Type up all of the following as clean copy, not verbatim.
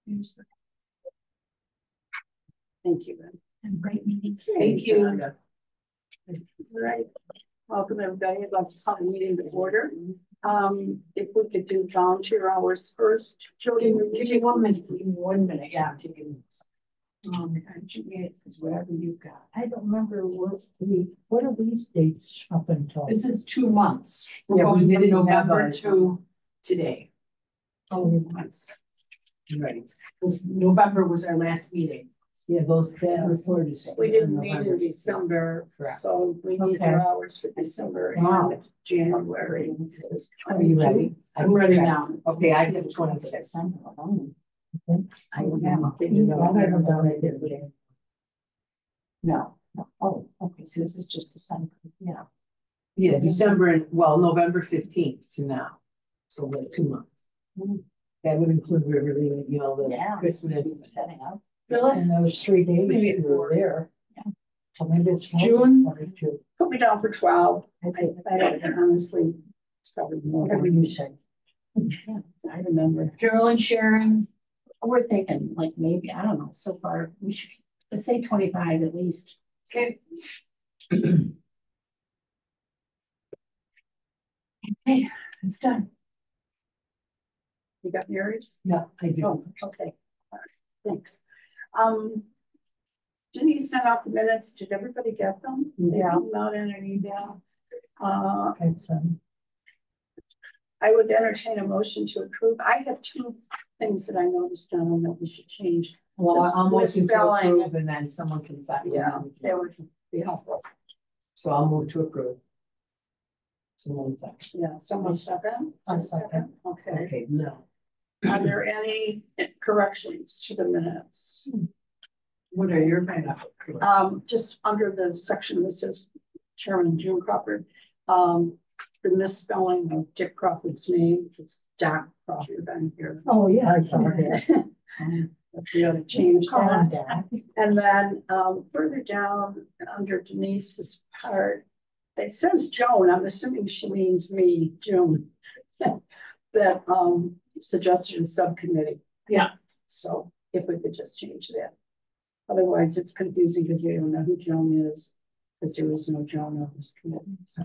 Thank you, Ben. And great meeting. Thank you. All right. Welcome, everybody. I'd like to call the meeting to order. If we could do volunteer hours first. Jody, Give me 1 minute. Give me 1 minute. Yeah, to give me. Is whatever you got. I don't remember what are these dates up until? This is 2 months. We're Yeah, going we from didn't have November a- to today. Oh, Right. November was our last meeting. yeah, those bad reports. we didn't meet in December, Correct. so we need Okay. our hours for December Wow. and January. Are you ready? I'm ready now. Okay, I did 26. I haven't done it yet. No. Oh, okay. So this is just December. Yeah. Yeah, December and, well, November 15th to now. So like 2 months. That would include Riverly, you know, the Yeah. Christmas. Setting up. Phyllis, And those 3 days Maybe you were there. Yeah. So maybe it's more June. than 22. put me down for 12. I'd say I don't honestly, it's probably more. whatever you say. Yeah, I remember. Carol and Sharon, we're thinking like maybe, I don't know, so far, we should, let's say 25 at least. Okay. Okay, it's done. You got yours? Yeah, I do. Oh, okay. All right. Thanks. Denise sent out the minutes. Did everybody get them? Yeah. Not in an email. It's, I would entertain a motion to approve. I have 2 things that I noticed on them that we should change. well, Just I'll motion to misspelling. approve and then someone can second. Yeah, that would be helpful. So I'll move to approve. Someone second. Yeah, someone second? I'll second. Okay. Okay, no. Are there any corrections to the minutes? What are your kind of? Just under the section that says Chairman June Crawford, the misspelling of Dick Crawford's name, it's Doc Crawford on here. Oh, yeah, I saw that. We ought to change Calm that. down. And then further down under Denise's part, it says Joan. I'm assuming she means me, June. That suggested a subcommittee. Yeah. So if we could just change that. Otherwise, it's confusing because you don't know who Joan is, because there is no Joan on this committee. So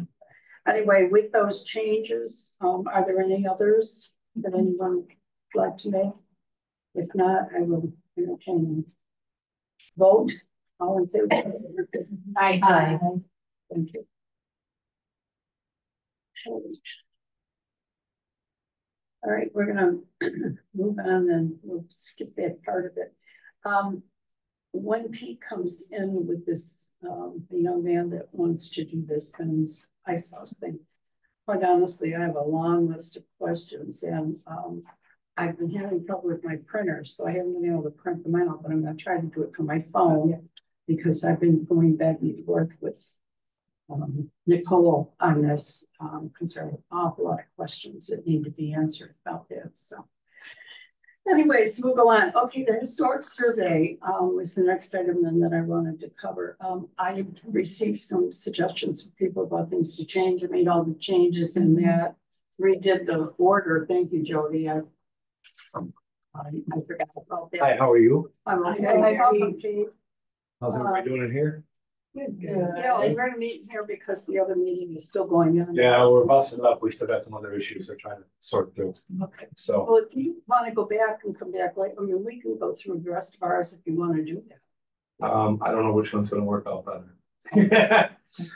anyway, with those changes, are there any others that anyone would like to make? If not, I will entertain vote. All in favor? Aye. Thank you. All right, we're gonna move on and we'll skip that part of it. When Pete comes in with this, the young man that wants to do this Penn's Ice House thing, quite honestly, I have a long list of questions and I've been having trouble with my printer, so I haven't been able to print them out, but I'm gonna try to do it from my phone because I've been going back and forth with Nicole on this, because there are an awful lot of questions that need to be answered about that. So anyways, we'll go on. Okay, the historic survey was the next item then that I wanted to cover. I received some suggestions from people about things to change. I made all the changes in that, redid the order. Thank you, Jody. I forgot about that. Hi, how are you? I'm okay. Hi, Welcome, Pete. How's everybody doing in here? Yeah, we're going to meet here because the other meeting is still going on. Yeah, we're busting up. We still got some other issues we're trying to sort through. Okay. So, Well, if you want to go back and come back later, I mean, we can go through the rest of ours if you want to do that. I don't know which one's gonna work out better.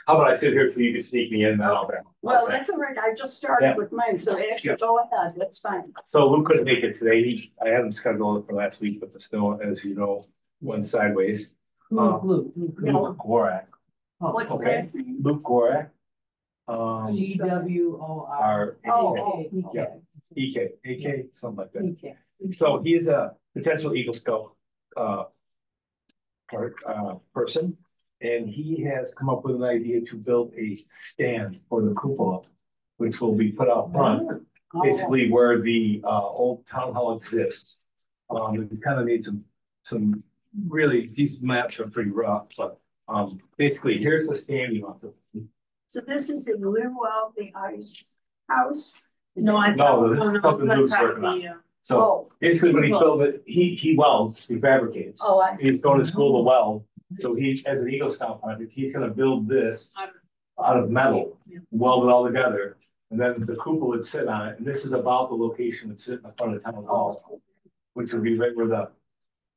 How about I sit here till you can sneak me in now? Well, that's all right. I just started with mine, so actually Yeah. go ahead. That's fine. So Luke couldn't make it today. I had him scheduled for last week, but the snow, as you know, went sideways. Luke. Luke Gorak. What's the okay. last name? Luke Gorak. GWOR. Oh, Yeah. EK, AK, something like that. Okay. So he is a potential Eagle Scout person, and he has come up with an idea to build a stand for the cupola, which will be put out front, basically where the old town hall exists. We kind of need some really, these maps are pretty rough, but basically here's the stand you want to. So this is in lieu of the ice house? No, I No, something Luke's working on. So Oh, basically when he built it, he welds, he fabricates. oh, I. He's going to school to weld, so he, as an Eagle Scout project, he's gonna build this out of metal, weld it all together. And then the cupola would sit on it, and this is about the location that's sitting in front of town hall, which would be right where the,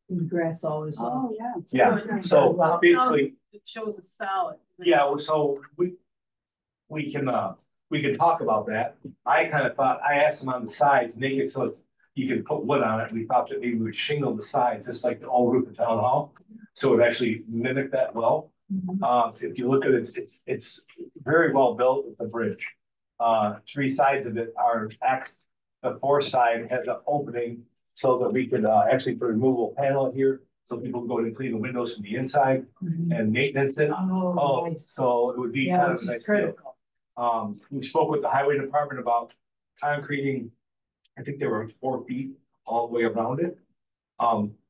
The grass always. Oh, yeah. yeah, so basically, It shows a solid. yeah, so we can talk about that. I kind of thought, I asked him on the sides, make it so it's, you can put wood on it. We thought that maybe we would shingle the sides, just like the old roof of town hall. So it would actually mimic that well. If you look at it, it's very well built with the bridge. Three sides of it are the fourth side has an opening so that we could actually put a removable panel here. So people can go in and clean the windows from the inside and maintenance it. Oh, nice. So it would be Yeah, kind which of a is nice deal. critical. We spoke with the highway department about concreting. I think there were 4 feet all the way around it.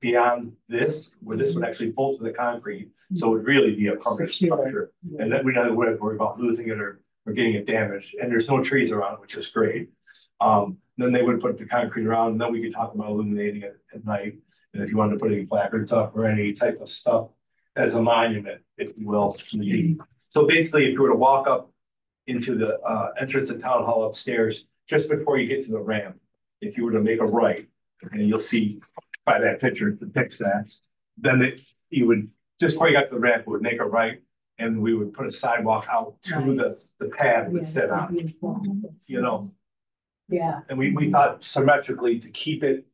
Beyond this, where this would actually bolt to the concrete, so it would really be a permanent Secure. structure. And then we don't have to worry about losing it or getting it damaged, and there's no trees around it, which is great. Then they would put the concrete around, and then we could talk about illuminating it at night. And if you wanted to put any placards up or any type of stuff as a monument, if you will. So basically, if you were to walk up into the entrance of town hall upstairs, just before you get to the ramp, if you were to make a right, and you'll see by that picture, it depicts that, then you would, just before you got to the ramp, we would make a right, and we would put a sidewalk out to the pad would sit on, you know. Yeah. And we thought symmetrically to keep it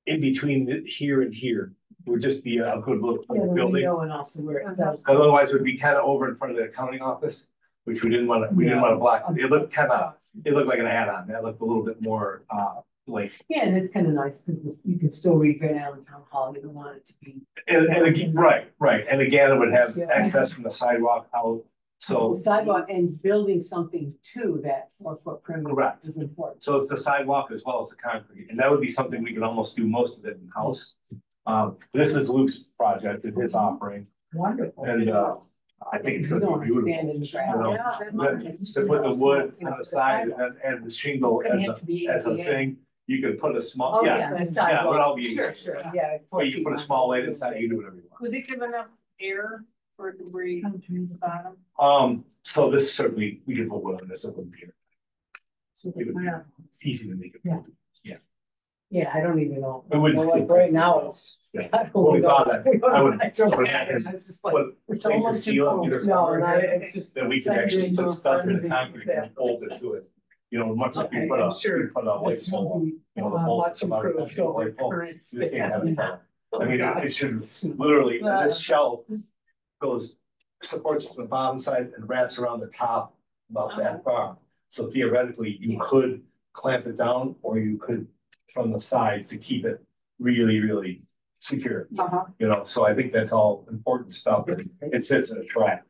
in between here and here would just be a good look for Yeah, the the building. window and also where it says. Otherwise, it would be kind of over in front of the accounting office, which we didn't want to block. It looked like an add-on. That looked a little bit more like. Yeah, and it's kind of nice because you can still read Van Allen Town Hall. You don't want it to be. And again, right. And again, it would have Yeah. access from the sidewalk out. So, The sidewalk and building something to that 4-foot perimeter Correct. is important. so it's the sidewalk as well as the concrete, and that would be something we could almost do most of it in house. This is Luke's project, it's his offering, Wonderful. and I think it's You gonna don't be want to beautiful. stand in the You traffic. know, Yeah, that's To put the wood on the side and the shingle It's gonna have to be as a ADA. thing, you could put a small, Oh, yeah, the yeah, sidewalk. it would all be. Sure, yeah. Or you can put a small light inside, you can do whatever you want. Would they give enough air for it to breathe to the bottom? So this certainly, we could put wood on this, it wouldn't be, it's easy to make it. Yeah. Yeah, I don't even know. It wouldn't Well, like stick. right now, it's. Yeah. I don't Well, we know. thought that. I would- I don't know. Yeah. It's just like. Put It's things to almost seal it, too either cold. No, summer, and I, it's just. then we can send actually it into put a stuff in the frenzy. concrete and bolt it to it. You know, much like we Okay, put I'm a, sure we put a light It's pole, gonna be, you know, the bolts much come out of improved the over light pole. currents. This can't have a that- pole. I mean, it should literally, this shell goes, supports from the bottom side and wraps around the top about that far. So theoretically, you could clamp it down, or you could from the sides to keep it really, really secure. You know, so I think that's all important stuff. It sits in a track.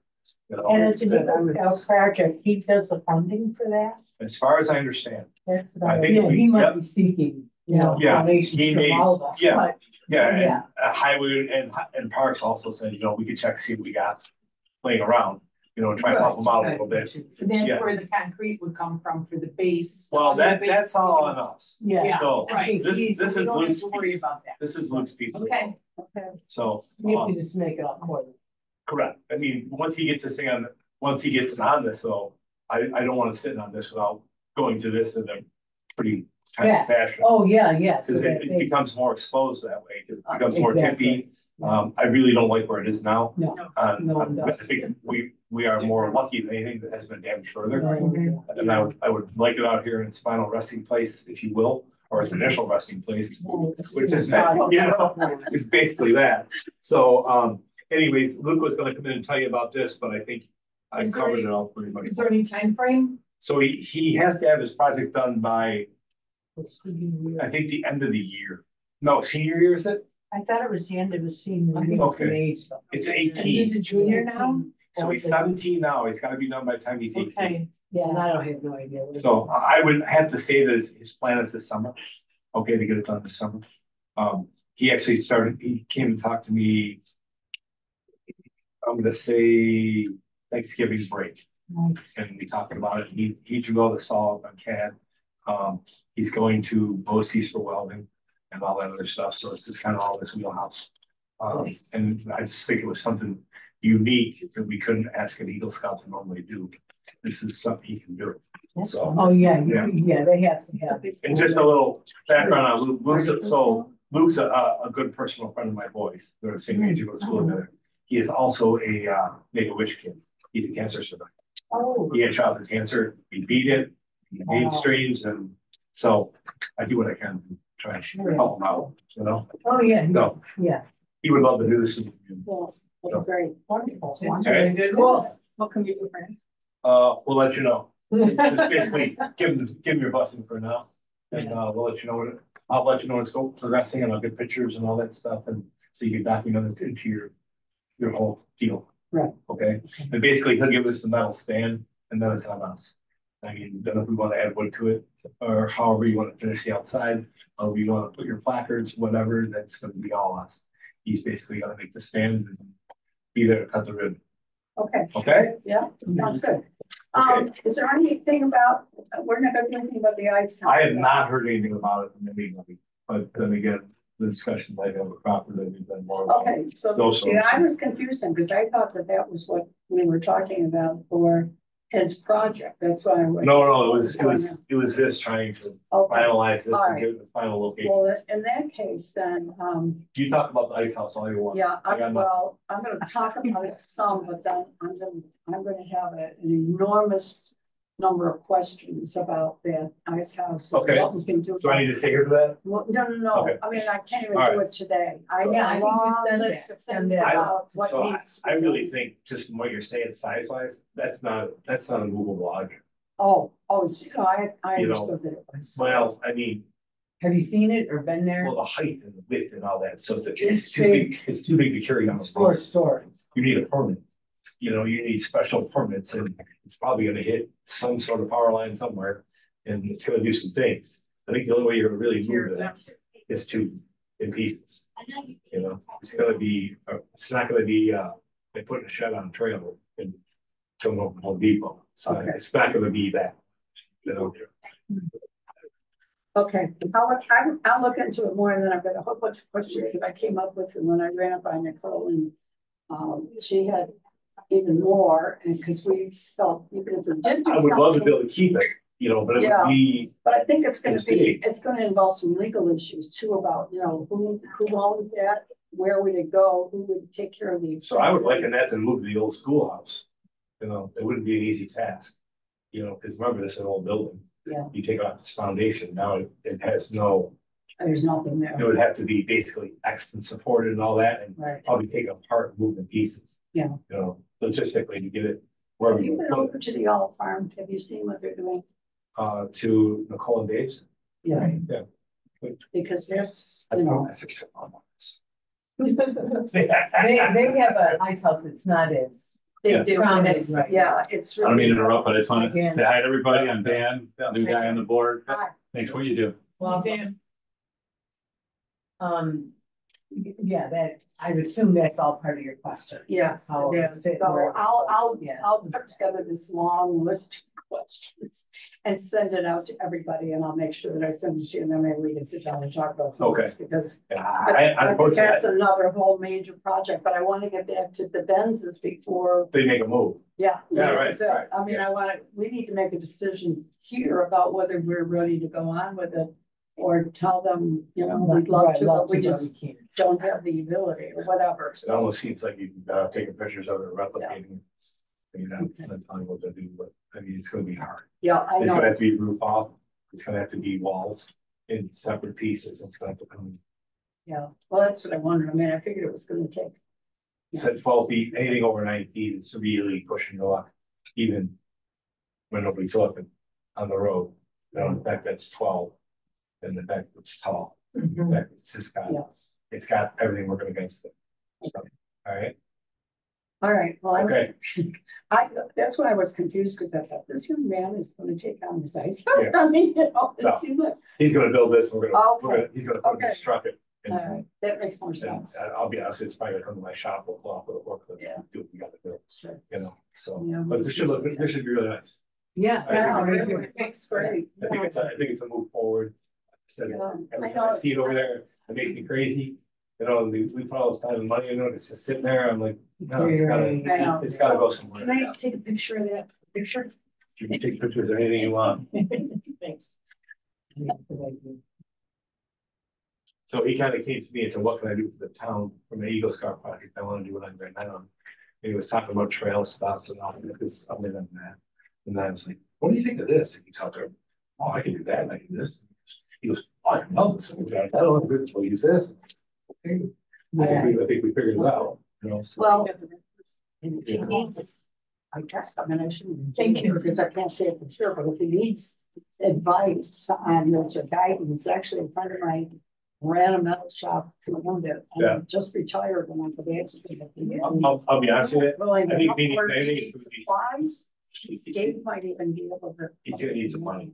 You know, And it's a project, he does the funding for that? as far as I understand, That's what I think Yeah, he might Yep. be seeking, you know, Yeah, donations he from may- all of us, yeah. but. yeah, and Yeah. Highway and Parks also said, you know, we could check, see what we got laying around, you know, and try to help them out a little bit. And then Yeah. where the concrete would come from for the base. Well, the base. that's all on us. Yeah. So Right. this So is we don't have Luke's to worry piece. about that. This is Luke's piece. of it. Okay. So, We have to just make it up more. correct. I mean, once he gets this thing on, once he gets on this, though, I don't want to sit on this without going to this in a pretty kind of Yes. fashion. Oh, yeah, yes. Because it becomes more exposed that way, because it becomes more Exactly. tippy. I really don't like where it is now. No. No one I does. think we are more lucky than anything that has been damaged further. No. And I would like it out here in its final resting place, if you will, or its initial resting place, which is that, you know, it's basically that. So, anyways, Luke was gonna come in and tell you about this, but I think I Is there covered any- it all pretty much. Is there any time frame? So he has to have his project done by, I think, the end of the year. No, senior year, is it? I thought it was the end of his senior I year. think it's an Okay. age stuff. It's And 18. he's a junior now? So he's 17 now. He's gotta be done by the time he's 18. Okay. Yeah, and I don't have no idea. what it So is. I would have to say that his plan is this summer. Okay, to get it done this summer. He actually he came and talked to me. I'm gonna say Thanksgiving break. And we talked about it. He drew all this all up on CAD. He's going to BOCES for welding. and all that other stuff, so it's just kind of all this wheelhouse. And I just think it was something unique that we couldn't ask an Eagle Scout to normally do. This is something he can do, so. Oh, yeah, Yeah. yeah, they have to have. And just a little background on Luke. Luke's a good personal friend of my boys. They're the same age, we go to school together. He is also a Make-A-Wish kid. He's a cancer survivor. Oh. He had childhood cancer. He beat it. He made streams, and so I do what I can to try and help him out. You know. Oh, yeah, So yeah. he would love to do this. Well, that's great. Wonderful. Okay. Cool. What can we do for him? We'll let you know. Just basically give him your blessing for now, and we'll let you know what I'll let you know when it's progressing, and I'll get pictures and all that stuff, and so you can document it into your whole deal. Right. Okay, and basically he'll give us the metal stand, and then it's on us. I mean, then if we want to add wood to it, or however you want to finish the outside, or you want to put your placards, whatever, that's going to be all us. He's basically going to make the stand and be there to cut the ribbon. Okay, Okay. yeah, sounds good. Okay. Is there anything about, we're not gonna do anything about the ice? I have not heard anything about it from anybody, but then again, the discussions I have with Crawford, they've been more. about- Okay, so, No, see, I was confused because I thought that that was what we were talking about for his project, that's why I was. No, it was this trying to Okay, finalize this All and right. get the final location. well, in that case, then, You talk about the ice house all you want. yeah, I got I'm gonna talk about it some, but then I'm gonna have an enormous number of questions about that ice house. and Okay. What we can do. Do I need to stay here for that? Well, no, Okay. I mean, I can't even All do right. it today. I So- Yeah, have I a think you long send list that- of send things that about what So needs to be I really done. think just from what you're saying size wise, that's not a movable object. Oh, so I You know, understood that it was. Well, I mean, Have you seen it or been there? well, the height and the width and all that, so it's It's too big, it's too big to carry on. It's the road. 4 stories. You need a permit. You know, you need special permits, and it's probably gonna hit some sort of power line somewhere, and it's gonna do some things. I think the only way you're gonna really move it is in pieces. You know, it's gonna be, it's not gonna be, they put a shed on a trailer and come over from Home Depot. So Okay. it's not gonna be that. You know, Okay, I'll look into it more, and then I've got a whole bunch of questions that I came up with, and when I ran it by Nicole, and she had even more, and because we felt even if we did do I would love to something- be able to keep it, you know, but it Yeah. would be, But I think it's gonna It's be, big. it's gonna involve some legal issues too about, who owns that, where would it go, who would take care of the. so I would liken that to move to the old schoolhouse. You know, it wouldn't be an easy task. You know, because remember, this is an old building. Yeah. You take off this foundation, now it has no, There's nothing it there, would have to be basically X and supported and all that, and right? probably take apart, and move in pieces. Yeah. You know, logistically to get it wherever Have you you been put over to the Olive Farm? Have you seen what they're doing? it. To Nicole and Dave's. Yeah. Yeah. Because that's, I fixed it on this. They have a ice house that's not as. they Yeah. do, and it's, Right. yeah, it's. I don't mean to really- interrupt, but I just want to Dan. say hi to everybody. I'm Dan, new guy on the board. Hi. Thanks for what you do. Well, Dan. Yeah, that, I assume that's all part of your question. Yes, How it it is. fit So where- Yeah. I'll put together this long list of questions and send it out to everybody, and I'll make sure that I send it to you, and then maybe we can sit down and talk about some of this, because Yeah, I I think approach that's that, another whole major project, but I want to get back to the Benzes before, they make a move. yeah. Yeah, this right, is it. right, I mean, we need to make a decision here about whether we're ready to go on with it, or tell them, we'd love to, but we just don't have the ability or whatever, It so. almost seems like you've taken pictures of it, replicating. You know, not telling what to do, but I mean, it's gonna be hard. Yeah, I It's gonna know, have to be roof off, it's gonna have to be walls in separate pieces, it's gonna have to come. yeah, well, that's what I wondered, I mean, I figured it was gonna take. Said 12 feet, anything over 9 feet is really pushing the luck, even. When nobody's looking on the road, the fact that it's 12. And the fact that it's tall, Mm-hmm. in fact, it's just got, Yeah. it's got everything working against it. So, all right, All right, well, okay, that's why I was confused, because I thought this young man is gonna take on this ice. house. Yeah. I mean, it No. seemed like, he's gonna build this, he's gonna Okay. construct it. all right, that makes more And sense. I'll be honest, it's probably gonna come to my shop, we'll pull off with a forklift, Yeah. do what we gotta do, Sure. so, Yeah. but this should be really nice. Yeah. I think Yeah, it looks great. I think it's a move forward, Said, Yeah, every I time I know. see it over there, it makes me crazy. You know, we put all this time and money into it, it's just sitting there, I'm like, no, I know. it's gotta go somewhere. Can I take a picture of that picture? You can take pictures of anything you want. Thanks. So he kind of came to me and said, what can I do for the town from the Eagle Scout project? I want to do it on Grand Island. And he was talking about trail stuff and all this, other than that. And I was like, what do you think of this? And he talked to him, oh, I can do that, and I can do this. He goes, oh, I can help this. And we got, I don't know, we'll use this. Okay. I think we figured it out, you know, so. Well, and if he needs, I guess, I mean, I shouldn't. Thank you. Because I can't say it for sure, but if he needs advice on this or guidance, actually in front of my random metal shop, Yeah. just retired when I could ask him. I'll be honest with you, Well, I think think meeting he planning is needs gonna be- supplies. Dave might even be able to. he's gonna need some money.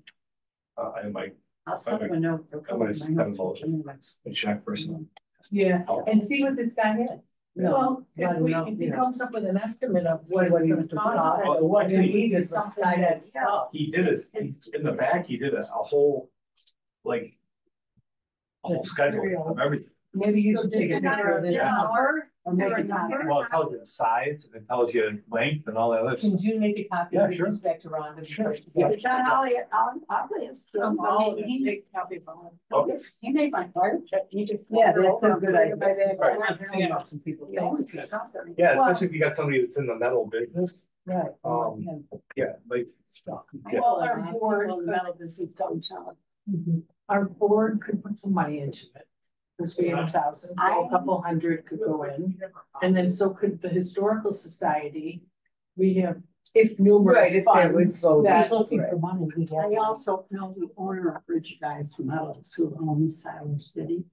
I might, I'll send him a note. I'm gonna send him a check person. Yeah, and see what this guy is. Well, let if him we, know, if you he know. comes up with an estimate of what What it's he gonna would cost. cost, or what you we need do is something something that- that's stuff. He did his, in the back, he did a whole, like. A whole schedule of everything. Maybe you should take a Is there picture of this. number? Or make Is a there a copy. number? Well, it tells you the size and it tells you length and all that other Can stuff. you make a copy? Yeah, and sure. give this back to Rhonda? Sure. Yeah. John, I'll ask him. I mean, he Big copy of Okay. he made my fire check. He just. Yeah, that's a good idea. Right. Some people He think owns it's the good. company. Yeah, Well, especially if you got somebody that's in the metal business, Right. yeah, like. Yeah. Well, our board Well, the metal business downtown. Our board could put some money into it. Because we have thousands, so a couple hundred could go in, and then so could the historical society. We have, if Right, numerous if there was funds voted. that. Looking for money. I also know the owner of Rich Guys Metals who owns Siler City.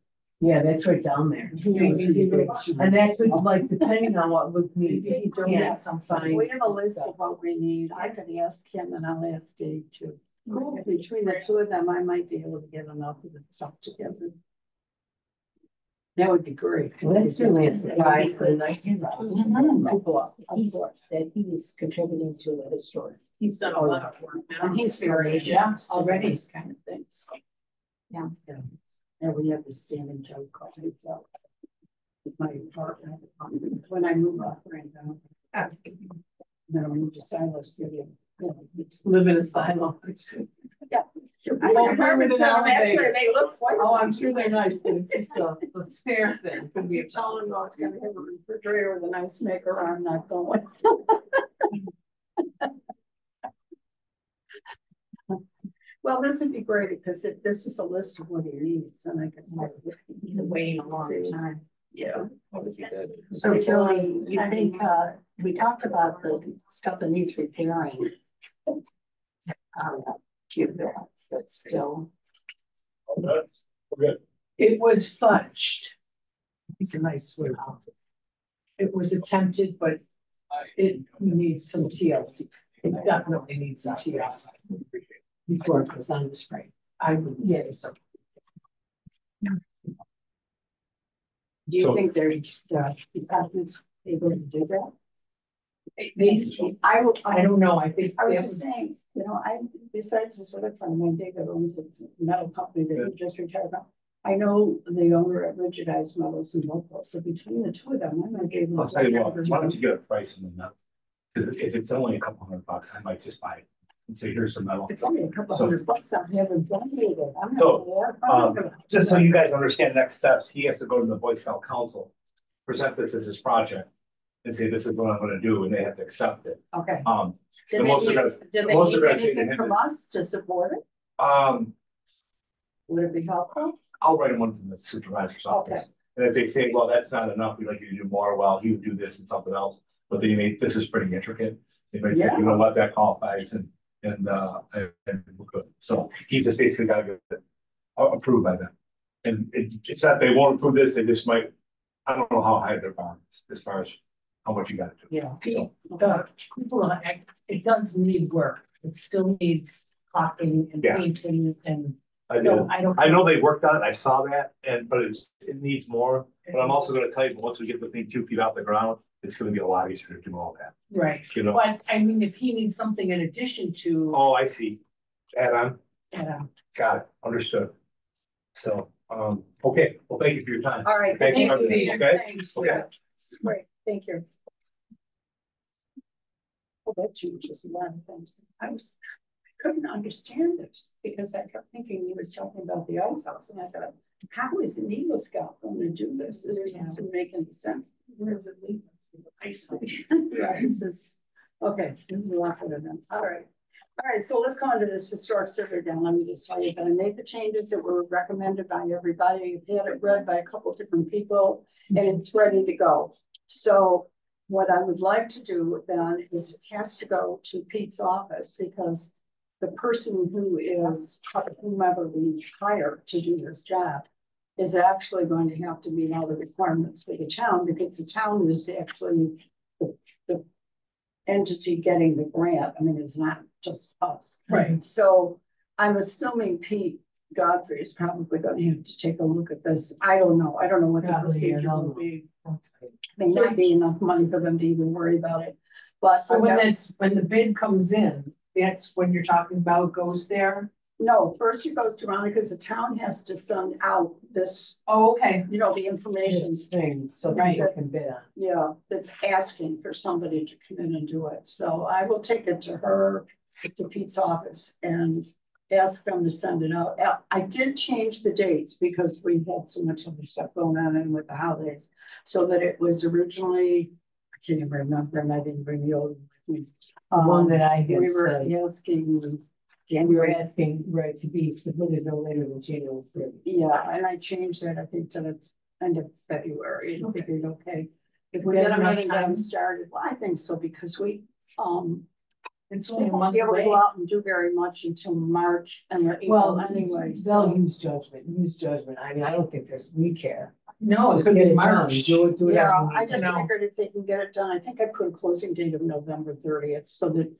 Yeah, that's right down there. And that's like, depending on what Luke needs, if he can't find. We have a list of what we need. I could ask him and I'll ask Dave too. Between the two of them, I might be able to get enough of the stuff together. That would be great. Well, that's really a surprise, but a nice He said he was contributing to the historic. He's done a lot of work now. And he's very, Yeah, already these kind of things. Yeah. And we have the standing joke called it, so. With my partner, when I move up right now. Then I moved to Siler City. Live in a silo. Yeah. Well, remember the elevator. They look quite. Oh, I'm sure they're nice, but it's just a stair thing. Could be a Telling them, oh, it's gonna have a refrigerator with an ice maker, I'm not going. Well, this would be great because this is a list of what he needs and I can start looking. Waiting a long time. Yeah. So Julie, you think, we talked about the stuff that needs repairing. Cute bills, that's still. We're good. It was fudged. It's a nice word. It was attempted, but it needs some TLC. It definitely needs some TLC before it goes on the spring. I would say so. Do you So- think there's, departments able to do that? I don't know, I think. I was just saying, you know, besides this other friend, my David owns a metal company that he just retired from. I know the owner at Rigid Eyes Metals and local, so between the two of them, I might be able. I'll tell you what, why don't you get a price on the metal? If it's only a couple $100, I might just buy it and say, here's some metal. It's only a couple So- $100, I haven't done it. I'm So, not. Just so you guys understand next steps, he has to go to the Boy Scout Council, present this as his project. And say, this is what I'm gonna do, and they have to accept it. Okay. The Did most they they're need, gonna, did the they most need they're gonna say to anything him from is, us to support it? Would it be helpful? I'll write him one from the supervisor's office. And if they say, well, that's not enough, we'd like you to do more, well, he would do this and something else, but they may, this is pretty intricate. They may say, you know what, that qualifies and we're good. So he's just basically gotta get it approved by them. And it's not, they won't approve this, they just might, I don't know how high they're bound as far as how much you gotta do. Yeah, So, the cupola, it does need work. It still needs caulking and Yeah. painting and. I So know, I don't. I know they worked on it, I saw that, but it needs more, but I'm also gonna tell you, once we get the thing 2 feet off the ground, it's gonna be a lot easier to do all that, Right, you know? but I mean, if he needs something in addition to, Oh, I see. Add on, uh, got it, understood. So, okay, well, thank you for your time. All right. Thank you. Thank Okay. Thanks. Okay. Yeah, this is great. Thank you. Oh, that changes a lot of things. I couldn't understand this because I kept thinking he was talking about the ice house and I thought, how is an Eagle Scout going to do this? This doesn't make any sense. Yeah, this is, okay, this is a lot for them. All right. All right, so let's go on to this historic survey down. Let me just tell you that I made the changes that were recommended by everybody. I had it read by a couple of different people and it's ready to go. So what I would like to do then is it has to go to Pete's office because the person who is, whomever we hire to do this job is actually going to have to meet all the requirements for the town because the town is actually the entity getting the grant. I mean, it's not just us. Right. So I'm assuming Pete Godfrey is probably going to have to take a look at this. I don't know. I don't know what the Probably, yeah, procedure will they'll- be. May not be enough money for them to even worry about it. But So when the bid comes in, that's when you're talking about goes there? no, first it goes to Ron because the town has to send out this, Oh, okay. you know, the information. This thing, so Right. people can bid on. Yeah, that's asking for somebody to come in and do it. So I will take it to her, to Pete's office and ask them to send it out. I did change the dates because we had so much other stuff going on and with the holidays. So that it was originally, I can't even remember, and I didn't bring the old with me. The one that I We had were said, asking we were January, asking, right, to be submitted no later than January 30th. yeah, and I changed that, I think, to the end of February, and figured, okay. If we Is that get them enough in and get them time? started, well, I think so, because we, It's we only a won't month be able to away. go out and do very much until March and Well, April anyway, they'll so. use judgment. I mean, I don't think we care. No, it's Just gonna get be it done. March. Do it whatever Yeah, you need I to just do. No. figured if they can get it done, I think I put a closing date of November 30th, so that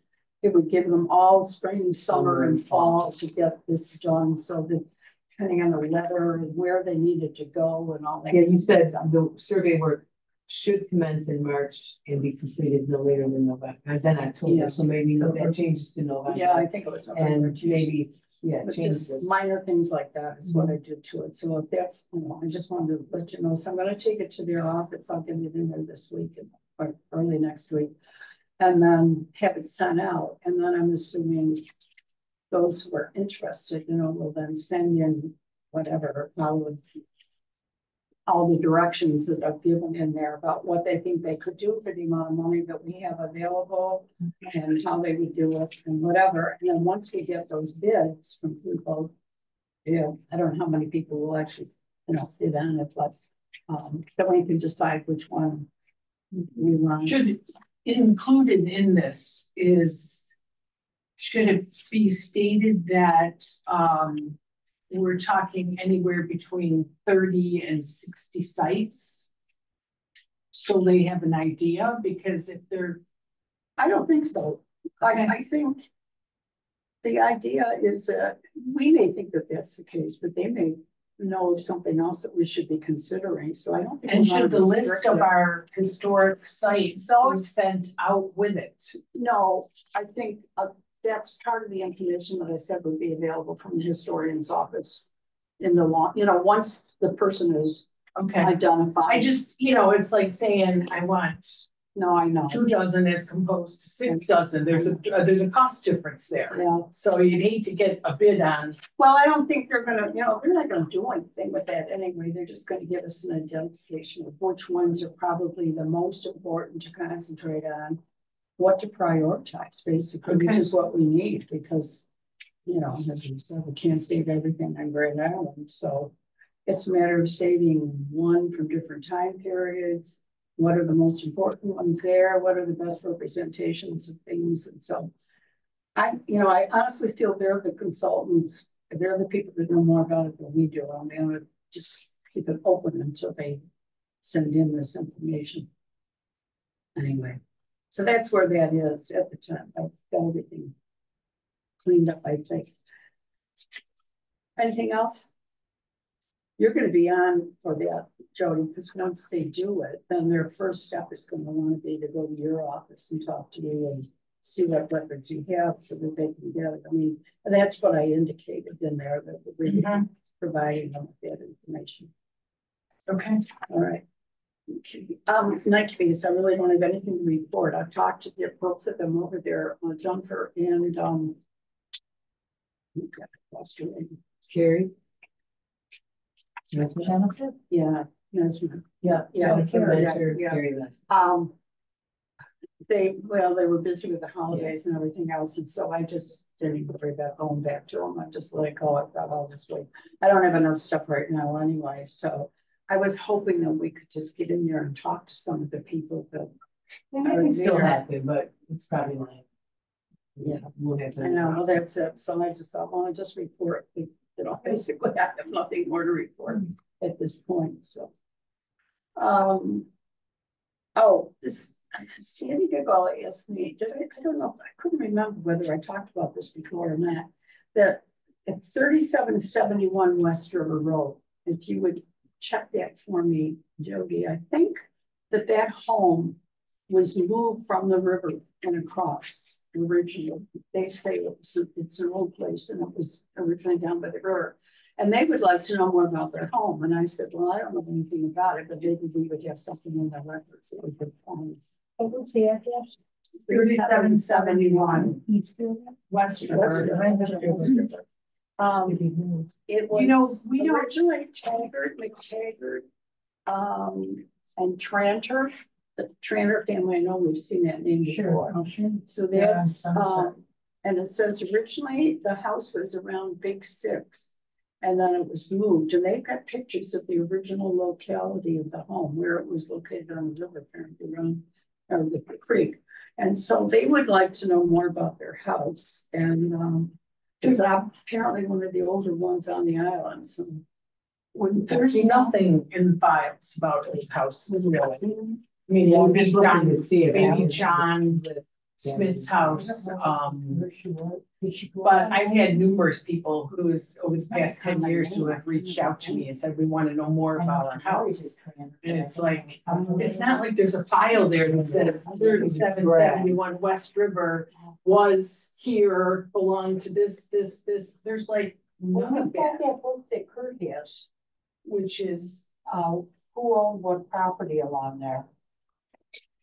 it would give them all spring, summer and fall to get this done, so that depending on the weather and where they needed to go and all that. Yeah, you said the survey work should commence in March and be completed no later than November, and then Yeah. October, so maybe that changes to November. Yeah, I think it was November. And maybe, yeah, But changes. just minor things like that is what I did to it. So if that's, you know, I just wanted to let you know. So I'm gonna take it to their office. I'll get it in there this week or early next week. And then have it sent out. And then I'm assuming those who are interested, you know, will then send in whatever, all the directions that I've given in there about what they think they could do for the amount of money that we have available and how they would do it and whatever. And then once we get those bids from people, yeah, I don't know how many people will actually, you know, bid on it, but then we can decide which one we want. Should, included in this is, should it be stated that, we're talking anywhere between 30 and 60 sites? So they have an idea, because if they're, I don't think so. I think the idea is that we may think that that's the case, but they may know of something else that we should be considering. So I don't think. and we wanna should the be list strict. of our historic sites be sent out with it? No, I think that's part of the information that I said would be available from the historian's office in the law, you know, once the person is Okay, identified. I just, you know, it's like saying, I want No, I know. 2 dozen as composed to 6 dozen, there's a cost difference there. Yeah, So you need to get a bid on, well, I don't think they're gonna, you know, they're not gonna do anything with that anyway. They're just gonna give us an identification of which ones are probably the most important to concentrate on. What to prioritize, basically, which Okay. is what we need, because, you know, as you said, we can't save everything on Grand Island, so. It's a matter of saving one from different time periods. What are the most important ones there? What are the best representations of things? And so. I honestly feel they're the consultants, they're the people that know more about it than we do. I'm gonna just keep it open until they send in this information. Anyway, so that's where that is at the time. I've got everything cleaned up, I think. Anything else? You're gonna be on for that, Jody, because once they do it, then their first step is gonna wanna be to go to your office and talk to you and see what records you have so that they can get it. I mean, and that's what I indicated in there, that we providing them with that information. Okay. All right. Okay. Night committees, I really don't have anything to report. I've talked to both of them over there, Jennifer and, okay, lost her name. Carrie? Jennifer? Yeah, yes, Yeah. Yeah, Carrie, yeah. Carrie Less. they were busy with the holidays and everything else, and so I just didn't even worry about going back to them. I'm just like, oh, I've got all this weight. I don't have enough stuff right now anyway, so I was hoping that we could just get in there and talk to some of the people that. I can still happen, but it's probably like. Yeah. We'll have to. I know, well, that's it. So I just thought, well, I just report, basically I have nothing more to report at this point, so. Oh, this, Sandy Giggle asked me, I don't know, I couldn't remember whether I talked about this before or not. That at 3771 West River Road, if you would check that for me, Jody, I think that home was moved from the river and across originally. They say it's an old place and it was originally down by the river. And they would like to know more about their home. And I said, well, I don't know anything about it, but maybe we would have something in their records that we could find. What was the address? 3771 West River. It was, You know, we don't- originally Taggart, McTaggart, and Tranter. The Tranter family, I know we've seen that name before. Oh, sure. So Yeah, that's, Somerset. and it says originally the house was around Big Six. And then it was moved, and they've got pictures of the original locality of the home, where it was located on the river, apparently around the creek. And so they would like to know more about their house, and it's apparently one of the older ones on the island, so. There's nothing in the files about his house. Really. I mean, Yeah, I'm maybe just looking John, to see if maybe that- John Smith's house, but I've had numerous people over the past 10 years who have reached out to me and said, we want to know more about our house. And it's like, it's not like there's a file there that says 3771 West River was here, belonged to this, there's like none of that, book that Kurt has, which is, who owned what property along there?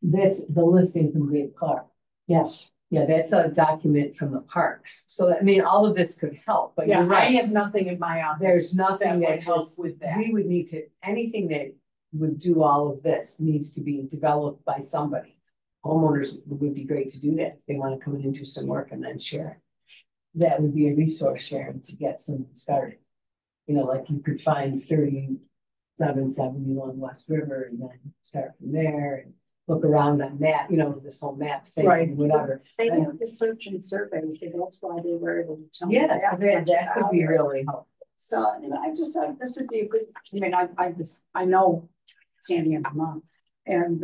That's the listing from Dave Clark. Yes. Yeah, that's a document from the parks. So I mean, all of this could help, but yeah, you're I right. have nothing in my office. There's nothing that that would help just, with that. we would need to, anything that would do all of this needs to be developed by somebody. Homeowners would be great to do that. If they want to come in and do some work and then share. That would be a resource sharing to get something started. You know, like you could find 3771 West River and then start from there and look around on map, you know, this whole map thing, Right. whatever. They have the search and survey, so that's why they were able to tell me. Yeah, so that could be really helpful. So, you know, I just thought this would be a good, I mean, I know Sandy and her mom. And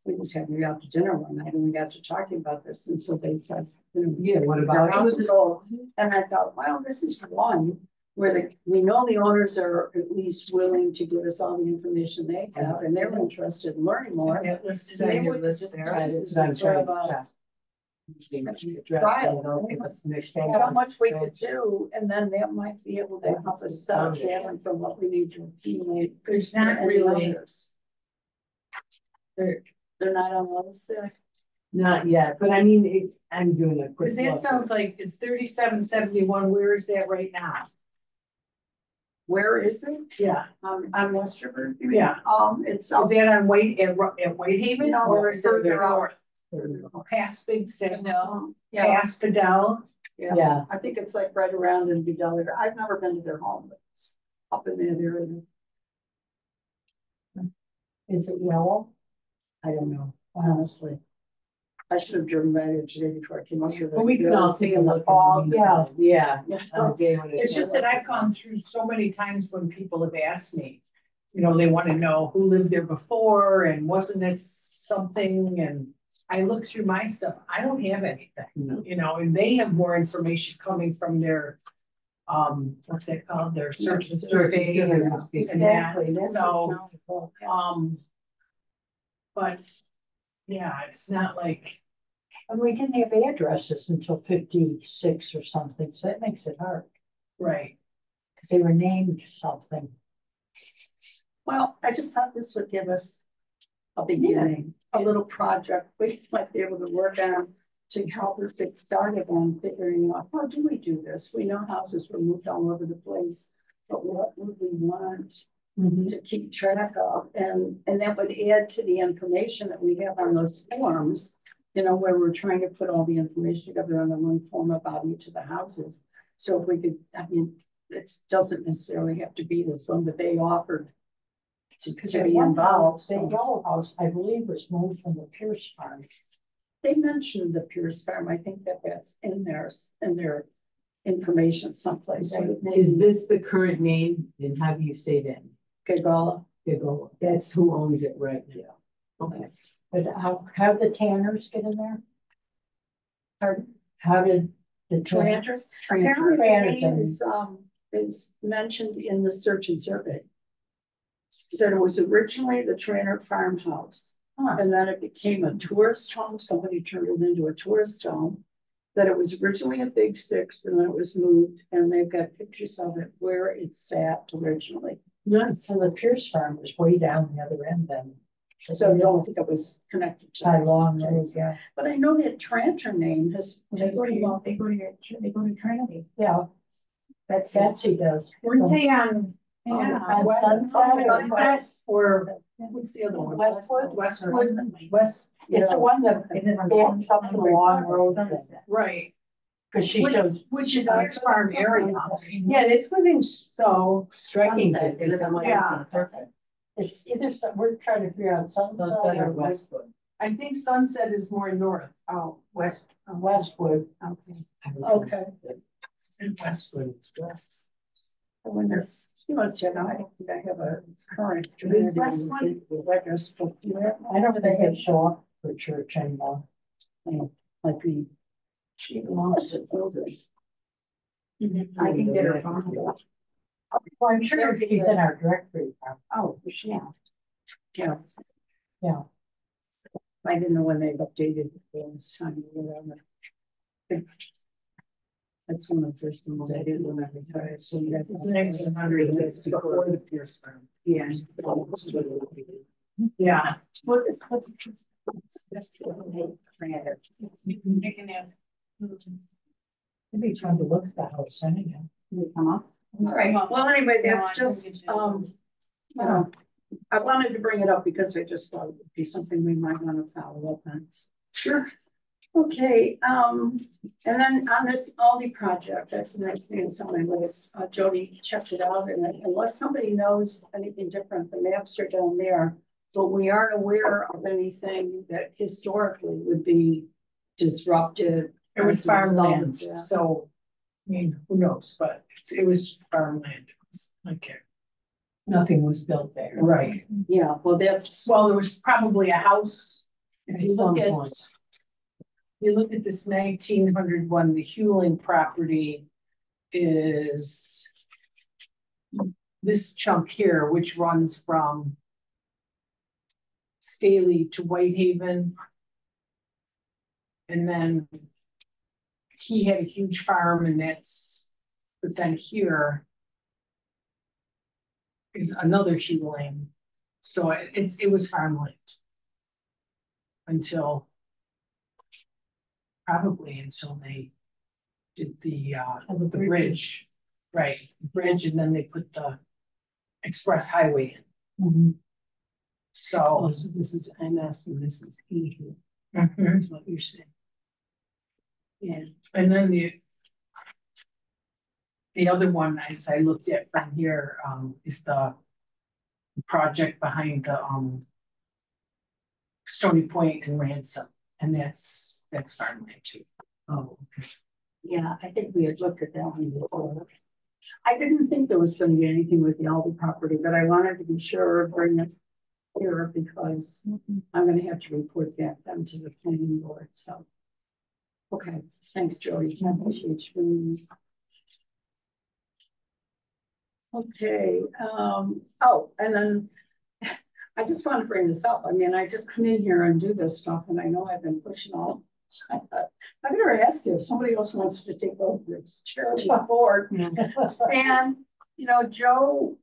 we just had to go out to dinner one night and we got to talking about this. And so they said, you know, Yeah, what about how does it go? And I thought, well, this is one where we know the owners are at least willing to give us all the information they have and they're interested in learning more. Is that listed So they on your would list just there? try That's what I'm trying to check. How much we could do, and then that might be able to help us sell down from what we need to accumulate. There's not And really- others. They're not on the list there. Not yet, but I mean, I'm doing a quick. Cause that look. sounds like, it's 3771, where is that right now? Where is it? Yeah, On West River? You mean? Yeah. It's. is that on at Whitehaven No, or it's further further north? out. Past Big Six, No, yeah, past Fidel? Yeah, I think it's like right around in Bedelia. I've never been to their home, but it's up in that area. Is it yellow? I don't know, honestly. I should have driven by there today before I came up here. but we can all take a look. Yeah. Yeah. Yeah. It's just that I've gone through so many times when people have asked me, you know, they want to know who lived there before and wasn't it something, and I look through my stuff, I don't have anything, No. you know, and they have more information coming from their, what's that called, their search and survey and that. Exactly. That's So, what but yeah, it's not like, And we didn't have addresses until 56 or something, so that makes it hard. right. They were named something. Well, I just thought this would give us a beginning, a little project we might be able to work on to help us get started on figuring out, how do we do this? We know houses were moved all over the place, but what would we want to keep track of? And that would add to the information that we have on those forms, you know, where we're trying to put all the information together on the one form about each of the houses. So if we could, I mean, it doesn't necessarily have to be this one, but they offered to be involved. The So yellow house, I believe, was moved from the Pierce Farm. they mentioned the Pierce Farm. I think that that's in their information someplace. So Is this the current name and how do you say that? Gagala. Giggle. That's who owns it right now. Okay. But how did the Tanners get in there? Pardon? How did the Tanners? Apparently, the Tranters name and- is mentioned in the search and survey. Said it was originally the Tranter farmhouse, Huh. and then it became a tourist home. Somebody turned it into a tourist home. That it was originally a Big Six, and then it was moved, and they've got pictures of it where it sat originally. Nice. So the Pierce Farm was way down the other end then. So I don't think it was connected to. By long ways, yeah. But I know that Tranter name has. They go to Trinity. Yeah. That's Betsy does. Weren't they on? On West- Sunset? Or what's the other one? Westwood? West, It's the one that backs up to the long road. right, Cause she Which- goes. which is our farm area. Yeah, it's within So, striking Sunset, distance. I'm like, yeah. Perfect. It's either, we're trying to figure out Sunset or Westwood. I think Sunset is more north. Oh, Westwood. Okay. Okay. In Westwood, it's west. When this, you must have, I don't think I have a current. Is this one? Address book here, I don't think they show up for church anymore. like the. She belongs to builders. I can get her phone. Well, I'm sure she's in our directory. Oh, yeah. Yeah. Yeah. I didn't know when they've updated it this time or whatever. That's one of the first things I did when I retired, so you have. His name's 100 years before the Pierce farm. Yeah. Yeah. What is? Maybe trying to look at the house anyhow. Come up. All right, well, anyway, that's just, you know, I wanted to bring it up because I just thought it would be something we might want to follow up on. Sure. Okay, and then on this Aldi project, that's the next thing that's on my list. Jody checked it out, and unless somebody knows anything different, the maps are down there. But we aren't aware of anything that historically would be disrupted. It was as a result of farmland, that. so, I mean, who knows, but it was farmland. Okay. Nothing was built there. Right. Yeah, well, that's, Well, there was probably a house. If you At some look at, point. you look at this 1900 one, the Hewling property is this chunk here, which runs from Staley to Whitehaven. And then he had a huge farm and that's, but then here is another Hewling. So it was farmland. Until probably until they did the bridge, right, bridge, and then they put the express highway in. Oh, So. so this is MS and this is E here, Mhm. is what you're saying. Yeah, and then the other one, as I looked at from here, is the project behind the, Stony Point and Ransom, and that's farmland too. Oh, okay. yeah, I think we had looked at that one before. I didn't think there was gonna be anything with the Aldi property, but I wanted to be sure of bringing it here because I'm gonna have to report back them to the planning board, so. Okay, thanks, Jody. I appreciate you. Okay, oh, and then I just want to bring this up. I mean, I just come in here and do this stuff, and I know I've been pushing all. I better ask you if somebody else wants to take over this chair of the board. And you know, Joe,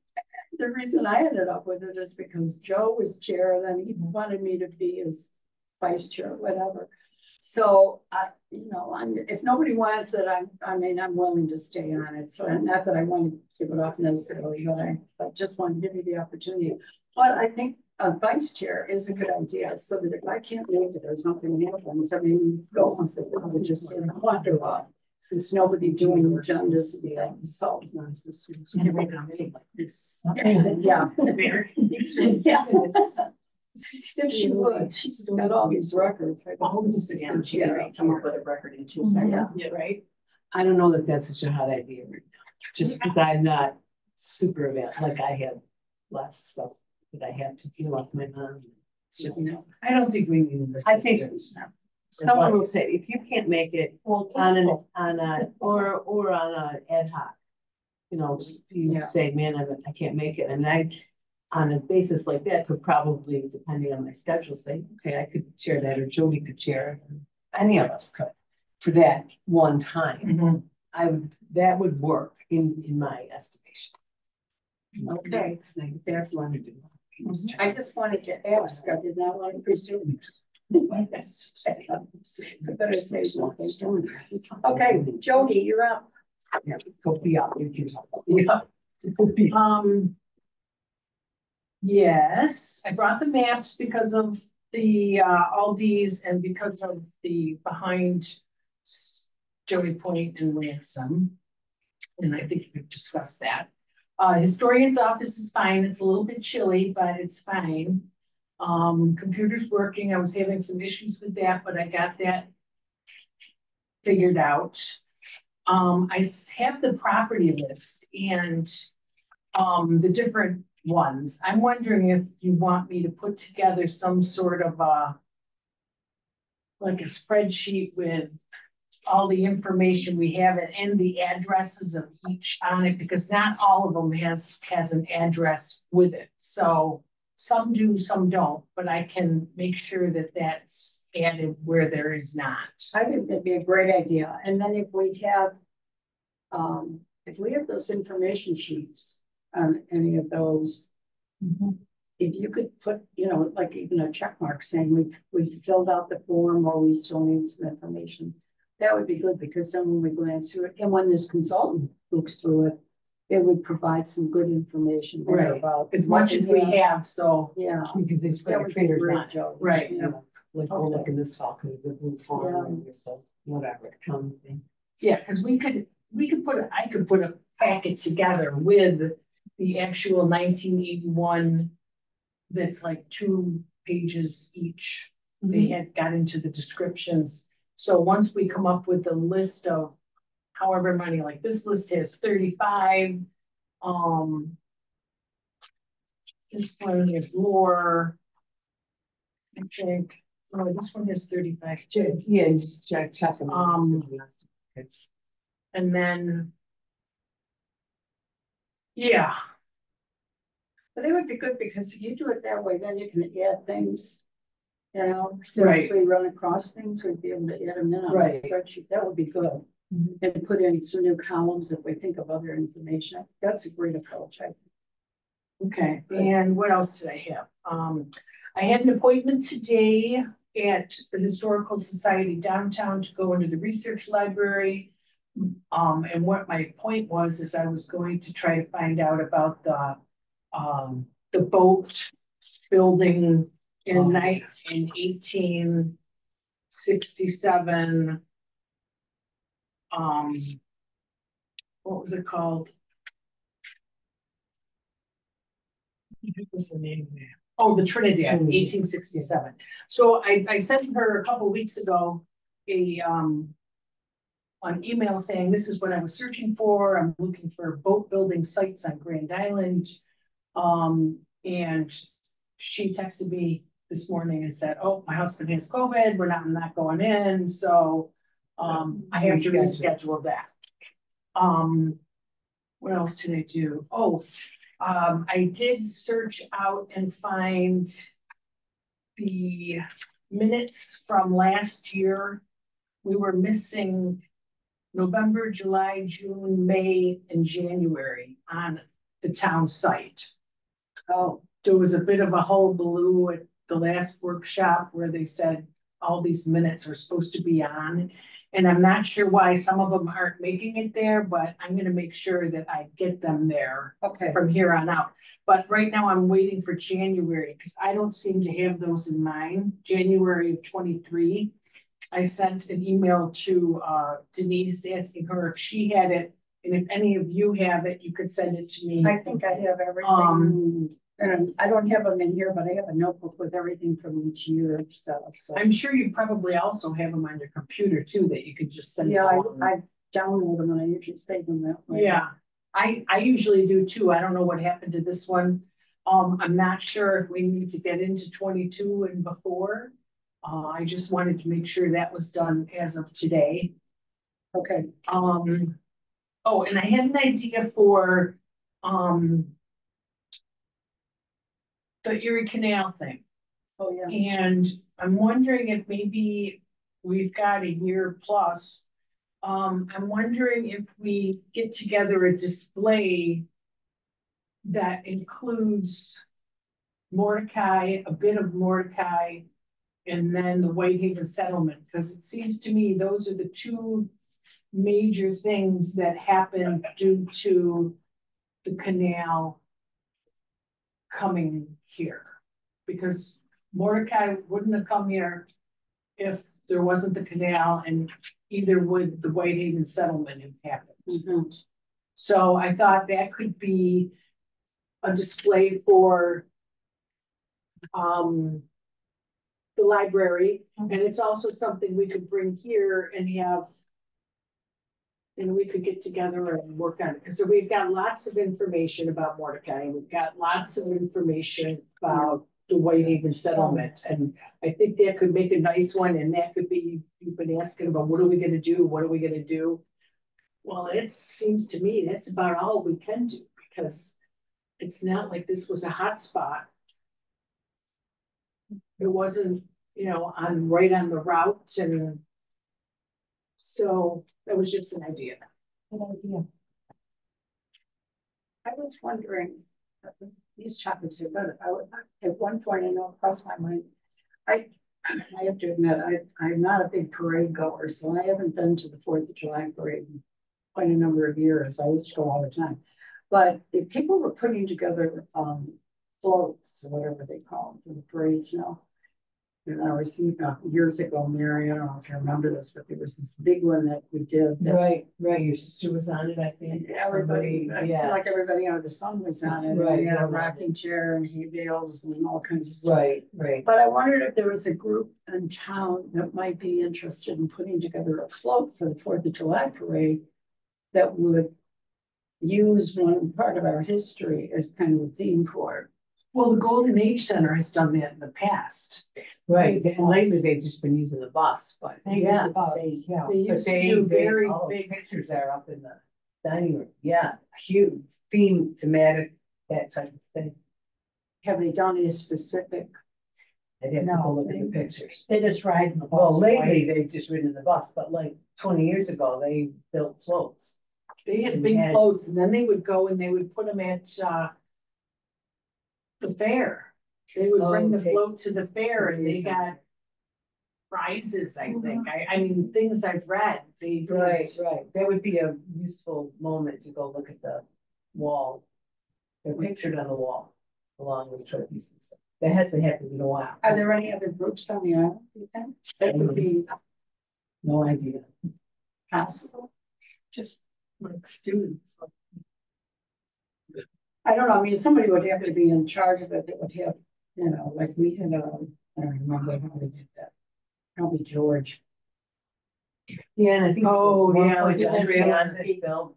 the reason I ended up with it is because Joe was chair, and then he wanted me to be his vice chair, whatever. So you know, if nobody wants it, I mean, I'm willing to stay on it. So not that I want to give it up necessarily, but I just want to give you the opportunity. But I think a vice chair is a good idea, so that if I can't make it or something happens, I mean, go on, I would just sort of wander off. There's nobody doing agendas, so. Yeah. Yeah. She would, she's got all these records. Come up with a record in 2 seconds. Yeah, right. I don't know that that's such a hot idea right now, just because I'm not super available, like I have lots of stuff that I have to deal with my mom. It's just, I don't think we need this. I think someone will say, if you can't make it on a or on a ad hoc, you know, you Yeah. say, man, I can't make it, and I, on a basis like that, could probably, depending on my schedule, say, okay, I could share that, or Jody could share it, any of us could, for that one time. That would work in my estimation. Okay, That's what I do. I just wanted to ask, I did not want to presume. I better say something. Okay, Jody, you're up. Yeah, go be up, you can talk. Yeah. Go be up. Yes, I brought the maps because of the Aldi's and because of the behind Joey Point and Ransom. And I think we've discussed that. Historian's office is fine. It's a little bit chilly, but it's fine. Computer's working. I was having some issues with that, but I got that figured out. I have the property list and the different ones. I'm wondering if you want me to put together some sort of like a spreadsheet with all the information we have and the addresses of each on it, because not all of them has an address with it. So some do, some don't, but I can make sure that that's added where there is not. I think that'd be a great idea. And then if we have those information sheets on any of those, if you could put, you know, like even a check mark saying we've filled out the form or we still need some information, that would be good, because then when we glance through it, and when this consultant looks through it, it would provide some good information there Right. about As much as we have, so. Yeah. Because they spread That their would be fingers great, on it. Joe. Right. You know, like, we'll look in this file, because it's a blue form, or so, whatever, come thing. Yeah, because I could put a packet together with the actual 1981. That's like 2 pages each. They had got into the descriptions. So once we come up with the list of however many, like this list has 35. This one is more. I think, no, this one has 35 too. Yeah, and just check them. And then. Yeah, But it would be good, because if you do it that way, then you can add things. You know, so Right. if we run across things, we'd be able to add them in on Right. the spreadsheet. That would be good. And put in some new columns if we think of other information. That's a great approach, I think. okay, and what else did I have? I had an appointment today at the Historical Society downtown to go into the research library. And what my point was is I was going to try to find out about the boat building in 1867. What was it called? What was the name of it? Oh, the Trinidad, 1867. So I sent her a couple weeks ago an email saying, this is what I was searching for. I'm looking for boat building sites on Grand Island. And she texted me this morning and said, oh, my husband has COVID. We're not going in. So I have to reschedule that. What else did I do? Oh, I did search out and find the minutes from last year. We were missing November, July, June, May, and January on the town site. Oh, There was a bit of a hullabaloo at the last workshop where they said all these minutes are supposed to be on. And I'm not sure why some of them aren't making it there, but I'm gonna make sure that I get them there okay. from here on out. But right now I'm waiting for January, because I don't seem to have those in mind. January of 23. I sent an email to Denise asking her if she had it, and if any of you have it, you could send it to me. I think I have everything. And I don't have them in here, but I have a notebook with everything from each year, so. I'm sure you probably also have them on your computer too, that you could just send. Yeah, along. I download them and I usually save them that way. Yeah, I usually do too. I don't know what happened to this one. I'm not sure if we need to get into 22 and before. I just wanted to make sure that was done as of today. Okay, Oh, and I had an idea for, the Erie Canal thing. oh, yeah. And I'm wondering if maybe we've got a year plus. I'm wondering if we get together a display that includes Mordecai, a bit of Mordecai, and then the Whitehaven settlement, because it seems to me those are the two major things that happened due to the canal coming here. Because Mordecai wouldn't have come here if there wasn't the canal, and either would the Whitehaven settlement have happened. Mhm. So I thought that could be a display for the library, and it's also something we could bring here and have, and we could get together and work on it, because we've got lots of information about Mordecai, and we've got lots of information about the Whitehaven settlement, and I think that could make a nice one, and that could be, you've been asking about what are we gonna do, what are we gonna do? Well, it seems to me that's about all we can do, because it's not like this was a hot spot. It wasn't, you know, right on the route, and so that was just an idea. I was wondering, these topics are good. At one point, I know it crossed my mind. I have to admit, I'm not a big parade goer, so I haven't been to the 4th of July parade in quite a number of years. I used to go all the time. But if people were putting together floats or whatever they call them for the parades now. And I was thinking years ago, Mary, I don't know if you remember this, but there was this big one that we did. Right, your sister was on it, I think. Everybody, it's like everybody under the sun was on it. Right, We had a right. rocking chair and hay bales and all kinds of stuff. Right. But I wondered if there was a group in town that might be interested in putting together a float for the 4th of July parade that would use one part of our history as kind of a theme for it. Well, the Golden Age Center has done that in the past. Right, and lately they've just been using the bus, but yeah, They but used to do very all those big, pictures are up in the dining room, yeah, huge thematic, that type of thing. Have they done any specific? I'd have to go look at the pictures. They just ride in the bus. Well, lately they've just ridden the bus, but like 20 years ago, they built floats. they had big And- floats, and then they would go and they would put them at the fair. They would bring the Okay. float to the fair, and they got prizes, I think. I mean, things I've read, they. Right. That would be a useful moment to go look at the wall. They're pictured on the wall, along with trophies and stuff. That hasn't happened in a while. Are there any other groups on the island, do you think? That would be No idea. possible, just like students. I don't know, I mean, somebody would have to be in charge of it, that would have, you know, like we had, I don't remember how we did that. Probably George. Yeah, and I think. Oh, at one yeah, point we did that Adrian too. had built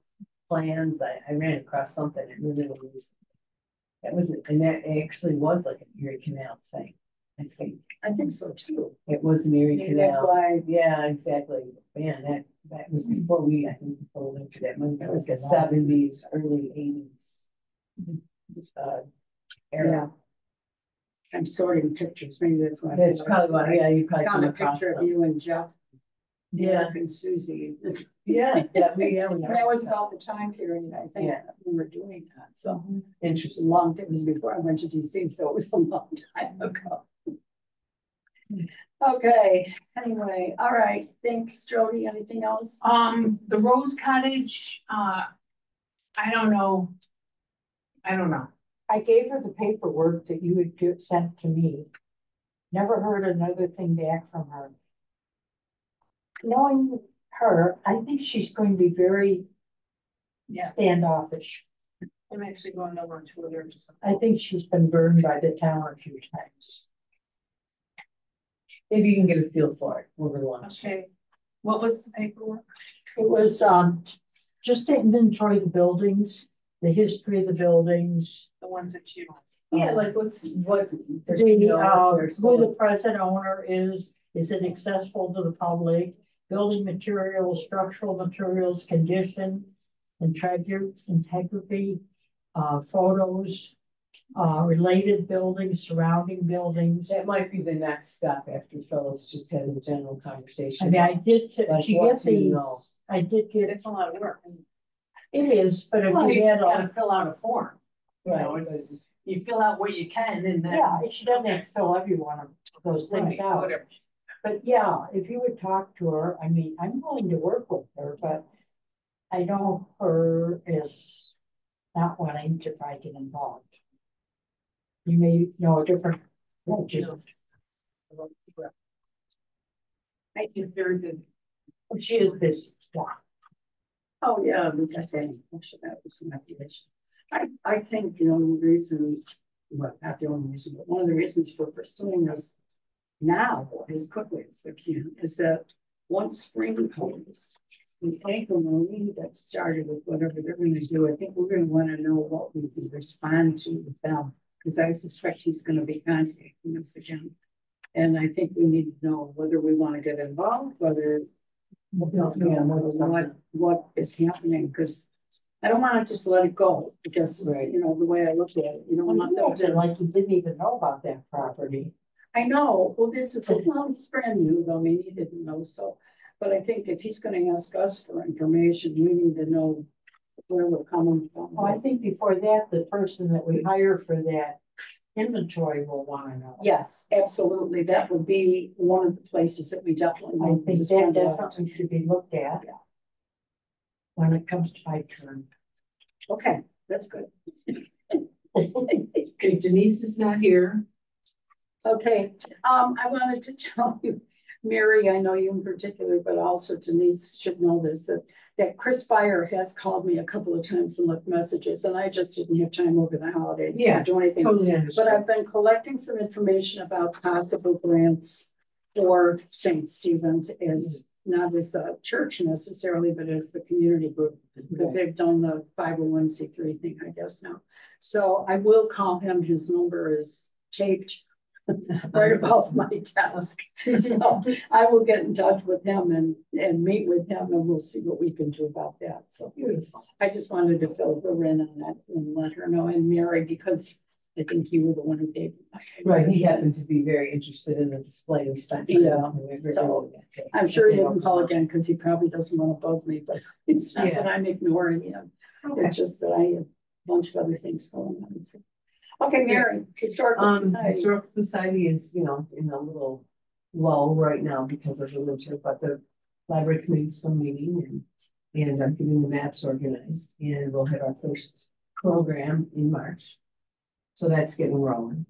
plans, I ran across something, it really was. That was, and that actually was like an Erie Canal thing, I think. I think so too. It was an Erie Maybe that's Canal. why, Yeah, exactly. Man, that was before I think before we went to that money. That was the That was a lot. 70s, early 80s. yeah. Era. I'm sorting pictures, maybe that's why. That's probably why, yeah, you probably Found come a across picture of some. you and Jeff. Yeah. And Susie. Yeah, That was about the time period, I think, Yeah. that we were doing that, so. It's a Interesting. long, it was before I went to DC, so it was a long time ago. Okay, anyway, all right, thanks, Jody, anything else? The Rose Cottage, I don't know. I don't know. I gave her the paperwork that you had sent to me. Never heard another thing back from her. Knowing her, I think she's going to be very Yeah. standoffish. I'm actually going over to her. I think she's been burned by the town a few times. Maybe you can get a feel for it over lunch. Okay, what was the paperwork? It was, just to inventory the buildings, the history of the buildings. The ones that she wants. Yeah, like what? Who the present owner is it accessible to the public? Building materials, structural materials, condition, integrity, photos, related buildings, surrounding buildings. That might be the next step after Phyllis just had a general conversation. I mean, I did, Like, she what get do you these, know? I did get, It's a lot of work. it is, but if Well, you you had just gotta fill out a form. You know, Right, it's, you fill out what you can and then. yeah, she doesn't have to fill every one of those things Right, out. whatever. But yeah, if you would talk to her, I mean, I'm willing to work with her, but I know her is not wanting to try to get involved. You may know a different. I did very good. She is busy, yeah. Oh, yeah, we got that. Actually, that was some motivation. I think the only reason, well, not the only reason, but one of the reasons for pursuing this now as quickly as we can is that once spring comes, we think when we get started with whatever they're gonna do, I think we're gonna wanna know what we can respond to with them. Because I suspect he's gonna be contacting us again. And I think we need to know whether we wanna get involved, whether what is happening, because I don't want to just let it go, because, Right. you know, the way I look at it, you know, I'm not Imagine like you didn't even know about that property. I know, well, this is, well, it's brand new, though, I mean, he didn't know, so, but I think if he's gonna ask us for information, we need to know where we're coming from. Well, I think before that, the person that we hire for that inventory will wanna know. Yes, absolutely, that would be one of the places that we definitely. I need to think that spend a lot of definitely should be looked at. When it comes to my turn. time. Okay, that's good. Okay, Denise is not here. Okay, I wanted to tell you, Mary, I know you in particular, but also Denise should know this, that Chris Fire has called me a couple of times and left messages, and I just didn't have time over the holidays Yeah, to do anything. Totally But understand. I've been collecting some information about possible grants for St. Stephen's as not as a church necessarily, but as the community group, because they've done the 501c3 thing, I guess now. So I will call him. His number is taped right above my desk. So I will get in touch with him and meet with him, and we'll see what we can do about that. So beautiful. I just wanted to fill her in on that and let her know, and Mary, because I think you were the one who gave me that. Right, he happened to be very interested in the display we spent. Yeah, so I'm sure he didn't call again because he probably doesn't want to bug me, but it's not that I'm ignoring him. It's just that I have a bunch of other things going on. So. Okay, Mary, Historical Society. Historical Society is, you know, in a little lull right now because of the winter, but the library committee is still meeting and I'm getting the maps organized, and we'll have our first program in March. So that's getting rolling.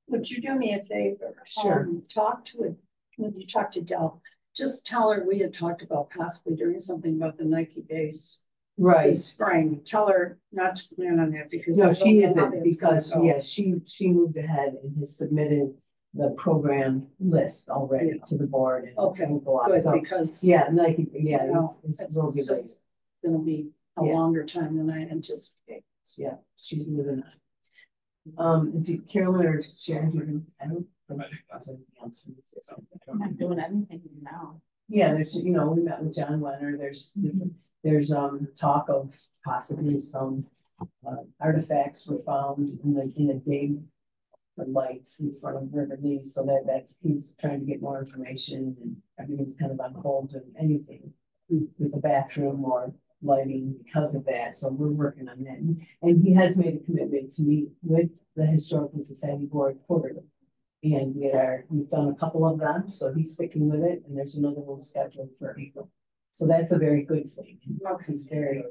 Would you do me a favor? Sure. Talk to it, when you talk to Del, just tell her we had talked about possibly doing something about the Nike base Right. this spring. Tell her not to plan on that because. No, I she don't know how isn't, that's gonna because, go. yeah, she moved ahead and has submitted the program list already to the board. And Okay, will go out. good, So, because. yeah, Nike, yeah, you know, it's will be It's late. just gonna be a Yeah. longer time than I anticipate. Yeah, she's moving on. Do Carolyn or Sharon, do you, I don't. think there's anything else we need to say. I'm not doing anything now. Yeah, there's, you know, we met with John Leonard, there's talk of possibly some artifacts were found in a dig the lights in front of River Lee, so he's trying to get more information and everything's kind of on hold and anything with the bathroom or lighting because of that, so we're working on that. And he has made a commitment to meet with the Historical Society Board quarterly. And we've done a couple of them, so he's sticking with it, and there's another one scheduled for April. So that's a very good thing. He's very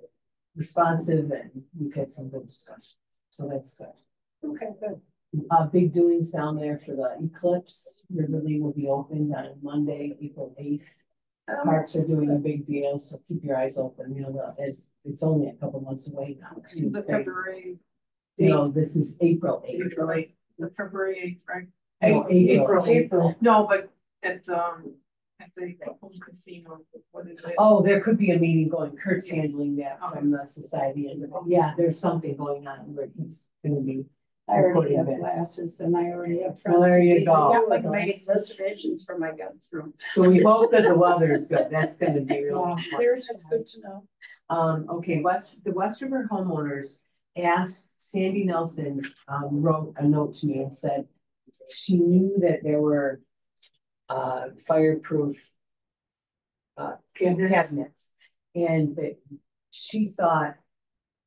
responsive and we've had some good discussion. So that's good. Okay, good. Big doings down there for the eclipse. River Lee will be opened on Monday, April 8th. Parks are doing a big deal, so keep your eyes open. You know, it's only a couple months away now. The February. No, this is April 8th. The February 8th, right? No, April. No, but at the casino, what is it? Oh, there could be a meeting going, Kurt's handling that from the society, and yeah, there's something going on where he's gonna be. I already have recording that. glasses and I already have. Well, there you go. Yeah, like making reservations for my guest room. So we hope that the weather is good, that's gonna be real. That's good to know. Okay, the West River homeowners asked, Sandy Nelson, wrote a note to me and said she knew that there were fireproof cabinets, and that she thought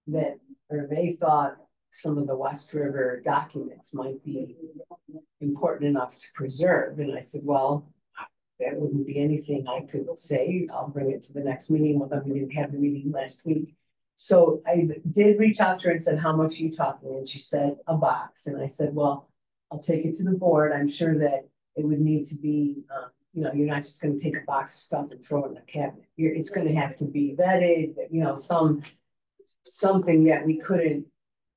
that, or they thought some of the West River documents might be important enough to preserve. And I said, well, that wouldn't be anything I could say. I'll bring it to the next meeting with them. We didn't have the meeting last week. So I did reach out to her and said, how much are you talking? And she said, a box. And I said, well, I'll take it to the board. I'm sure that it would need to be, you know, you're not just going to take a box of stuff and throw it in a cabinet. It's going to have to be vetted, you know, something that we couldn't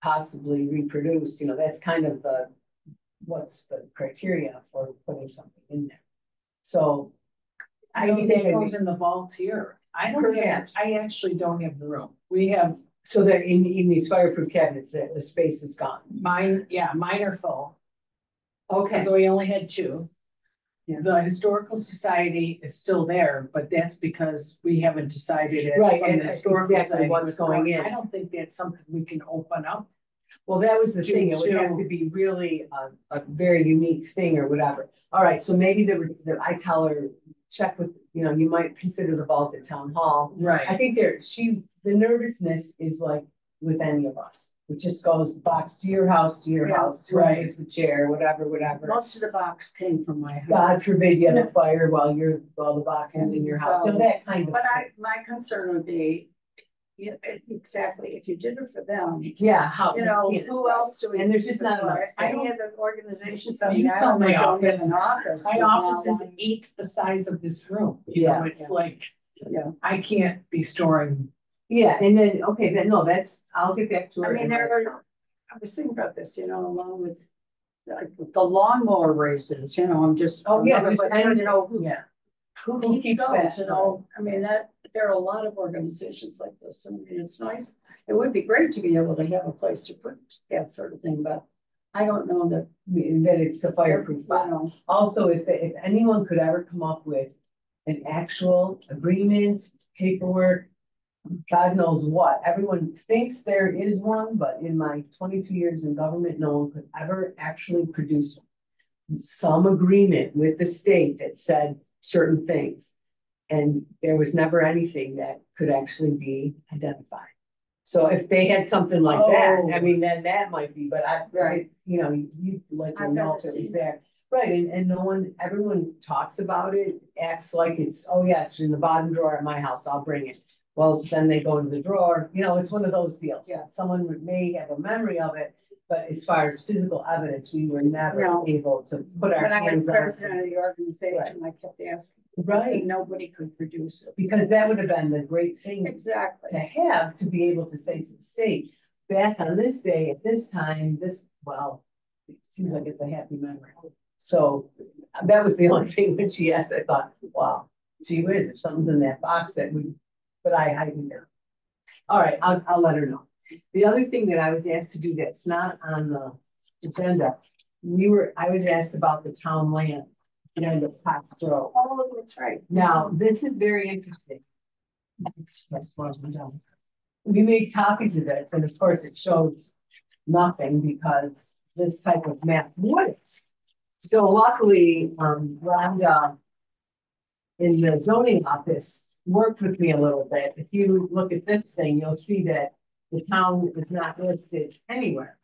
possibly reproduce. You know, that's kind of what's the criteria for putting something in there. So I think it goes in the vault here. I actually don't have the room. We have. So that in these fireproof cabinets, that the space is gone. Mine are full. Okay. So we only had 2. Yeah. The Historical Society is still there, but that's because we haven't decided it. Right, from and the Historical exactly Society what's going in. I don't think that's something we can open up. Well, that was the thing. It would have to be really a very unique thing or whatever. All right, so maybe I tell her, check with, you know, you might consider the vault at town hall. Right. I think the nervousness is like with any of us. It just goes box to your house, right. Where's the chair, whatever. Most of the box came from my house. God forbid you have a fire while the box is in your house. So that kind of But thing. my concern would be, yeah, exactly, if you did it for them, Yeah, how, you know, who else do we? And there's just not enough I space. don't have an organization, So so you I know don't my have office. an office. My but office now is I- 1/8 the size of this room. You know, it's like, Yeah. I can't be storing. Yeah, and then, okay, I'll get back to her. I mean, I was thinking about this, you know, along with like the lawnmower raises, you know, I'm just. Oh, yeah, another just question, any, you know, yeah. who Who keeps keeps those, that? you know, I mean, there are a lot of organizations like this, I mean, it's nice. It would be great to be able to have a place to put that sort of thing, but I don't know that. That it's a fireproof you box. know, Also, if anyone could ever come up with an actual agreement, paperwork, God knows what, everyone thinks there is one, but in my 22 years in government, no one could ever actually produce some agreement with the state that said certain things. And there was never anything that could actually be identified. So if they had something like that, I mean, then that might be, but Right. you know, you like to I've know never if it seen was there. Right, and everyone talks about it, acts like it's, oh yeah, it's in the bottom drawer at my house, I'll bring it. Well, then they go to the drawer, you know, it's one of those deals. Yeah. Someone may have a memory of it, but as far as physical evidence, we were never No. able to put our when I was hands on president it. of the organization, I kept asking. Right, Nobody could produce it. because that would have been the great thing Exactly. to have, to be able to say to the state, back on this day, at this time, well, it seems like it's a happy memory. So that was the only thing when she asked, I thought, wow, gee whiz, if something's in that box that would, but I didn't know. All right, I'll let her know. The other thing that I was asked to do that's not on the agenda, I was asked about the town land, and the Potts Road. Oh, that's right. Now, this is very interesting. We made copies of this, and of course it shows nothing because this type of map would. So luckily, Rhonda in the zoning office worked with me a little bit. If you look at this thing, you'll see that the town is not listed anywhere.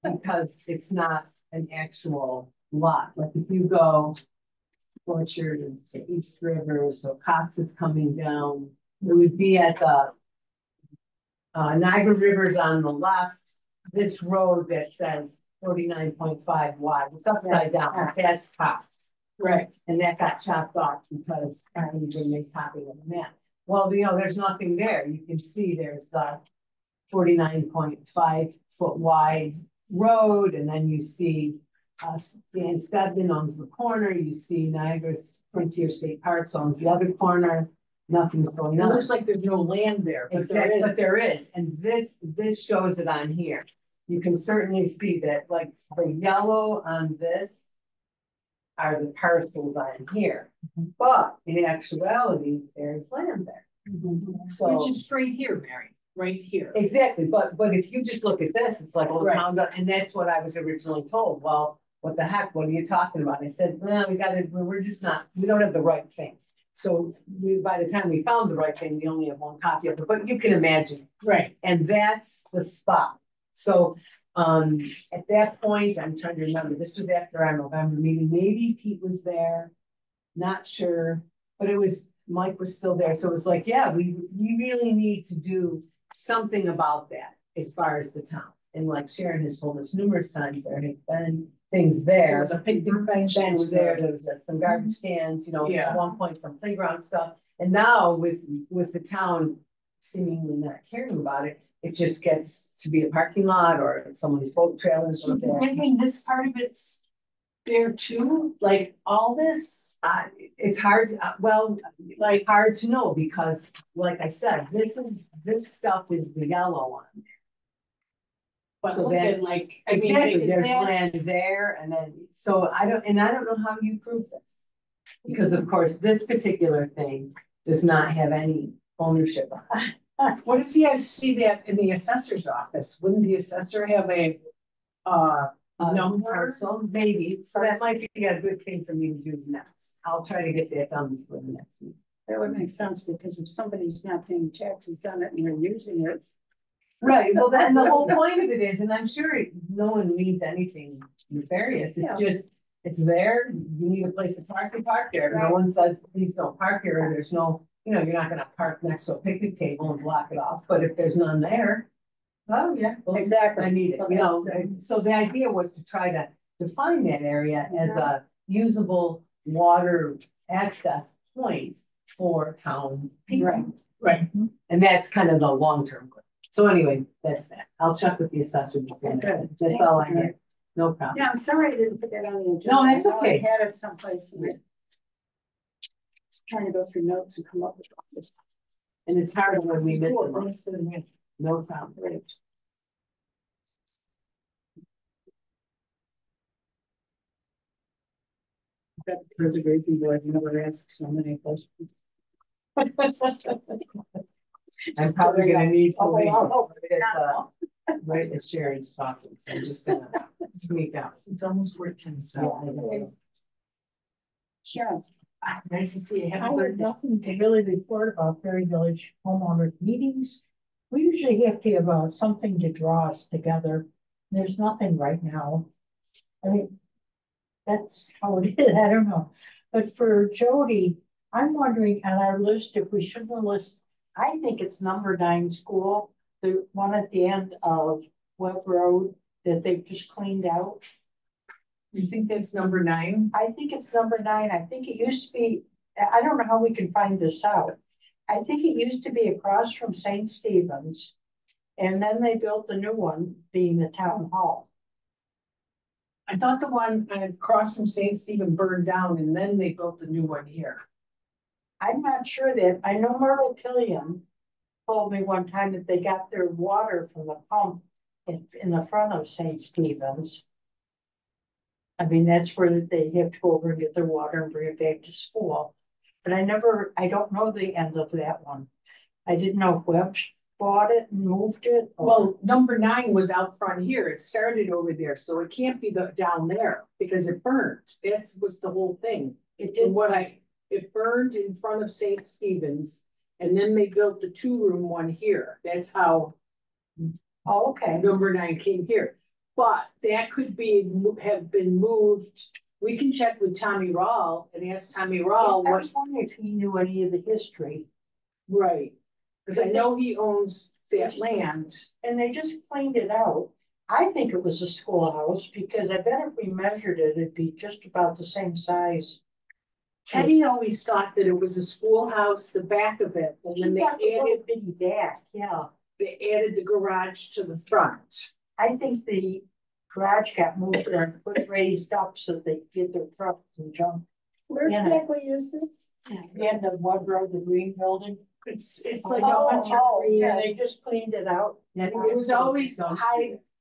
Because it's not an actual lot. Like if you go Orchard to East River, so Cox is coming down, it would be at the Niagara River's on the left, this road that says 49.5 wide, it's upside down, that's Cox. Right. And that got chopped off because they made copy of the map. Well, you know, there's nothing there. You can see there's the 49.5 foot wide road, and then you see Dan Studman owns the corner, you see Niagara's Frontier State Parks owns the other corner, nothing's going It on. looks like there's no land there, but Exactly, but there is. there is, and this shows it on here. You can certainly see that, like, the yellow on this are the parcels on here, but in actuality, there's land there. So. Which is straight here, Mary, right here. Exactly, but if you just look at this, it's like, well, the Right. town, and that's what I was originally told, well, what the heck, what are you talking about? I said, well, we're just not, we don't have the right thing. So by the time we found the right thing, we only have one copy of it, but you can imagine. Right. And that's the spot. So, at that point, I'm trying to remember, this was after our November meeting, maybe Pete was there, not sure, but Mike was still there. So it was like, yeah, we really need to do something about that as far as the town. And like Sharon has told us numerous times, there have been things There there. was a big bench. Ben was there was some garbage cans, you know, Yeah. at one point some playground stuff. And now with the town seemingly not caring about it, it just gets to be a parking lot or someone's boat trailers. So does that mean this part of it's there too? Like all this? It's hard, like hard to know because like I said, this stuff is the yellow one. But So look that- at like, I mean, Exactly, is there's that- land there and then, so I don't know how you prove this. Because of course, this particular thing does not have any ownership on it. What if you see that in the assessor's office? Wouldn't the assessor have a number? Parcel, maybe, so that might be a good thing for me to do next. I'll try to get that done before the next meeting. That would make sense, because if somebody's not paying taxes on it and you're using it. Right, well, and the whole point of it is, and I'm sure no one means anything nefarious, Yeah. it's just, it's there, you need a place to park, you park there, no Right. one says, please don't park here, and there's no, you know, you're not gonna park next to a picnic table and block it off, but if there's none there. Oh, yeah, well, Exactly. I need it, you know, so the idea was to try to define that area as a usable water access point for town people. Right. Right. And that's kind of the long-term goal. So anyway, that's that. I'll check with the assessor. before that. Okay. That's all I have. No problem. Yeah, I'm sorry I didn't put that on the agenda. No, that's I know I okay. had it someplace and trying to go through notes and come up with all this. And it's hard when we miss Cool, them. thanks for the minute. No problem. Great. That preservation board never asks so many questions. I'm probably gonna need to Oh, leave. all over it. Right as Sharon's talking, so I'm just gonna sneak out. It's almost working, so. Sure. Nice to see you. I Have a have good day. nothing to really report about Perry Village homeowner meetings. We usually have to have something to draw us together. There's nothing right now. I mean, that's how it is, I don't know. But for Jody, I'm wondering on our list if we shouldn't list, I think it's number 9 school, the one at the end of Webb Road that they've just cleaned out. You think that's number 9? I think it's number 9. I think it used to be, I don't know how we can find this out. I think it used to be across from St. Stephen's. And then they built the new one, being the town hall. I thought the one across from St. Stephen burned down and then they built the new one here. I'm not sure that, I know Myrtle Killian told me one time that they got their water from the pump in the front of St. Stephen's. I mean, that's where they have to go over and get their water and bring it back to school. But I don't know the end of that one. I didn't know if Webb bought it and moved it? or- Well, number 9 was out front here. It started over there, so it can't be down there because it burned. That was the whole thing. It And it burned in front of St. Stephen's, and then they built the 2-room one here. That's how Oh, okay. number 9 came here. But that could have been moved. We can check with Tommy Rawl and ask Tommy Rawl I what, was wondering if he knew any of the history. right. Cause I know he owns that land. And they just cleaned it out. I think it was a schoolhouse because I bet if we measured it, it'd be just about the same size. Teddy always thought that it was a schoolhouse, the back of it, and then She got the added, little bitty back, yeah. they added the garage to the front. I think the garage got moved there and put raised up so they could get their trucks and junk. Where Yeah. exactly is this? And the one road, the green building. It's like Oh, a bunch of yeah, trees. they just cleaned it out. It was always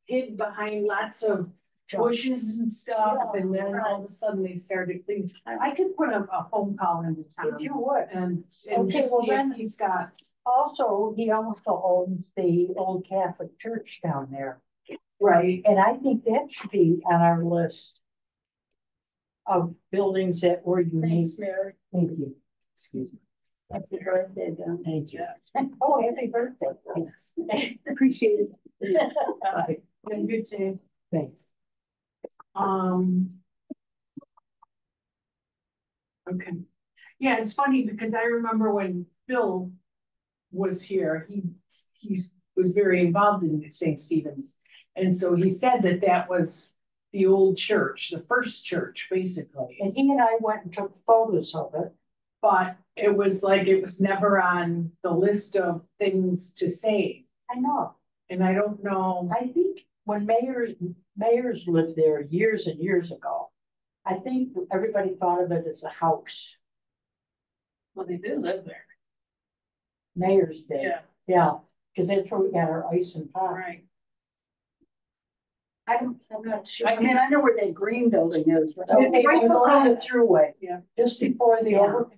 hid behind lots of bushes and stuff, and then all of a sudden they started cleaning. I could put a phone call into town. If you would. And Okay, just well see if then- he's got, Also, he also owns the old Catholic church down there. right, And I think that should be on our list of buildings that were unique. Thanks, Mary. Thank you. excuse me. Happy birthday, Don. Thank you. Oh, happy birthday. Yes. Appreciate it. Have a good day. Thanks. Okay. Yeah, it's funny because I remember when Bill was here, he was very involved in St. Stephen's. And so he said that that was the old church, the first church, basically. And he and I went and took photos of it. But it was like, it was never on the list of things to save. I know. And I don't know. I think when mayors lived there years and years ago, I think everybody thought of it as a house. Well, they did live there. Mayors did. Yeah, Yeah, because that's where we got our ice and pop. right. I'm not sure. I mean, I know where that green building is, but. Okay, Right on the below. throughway. Yeah. Just before the over,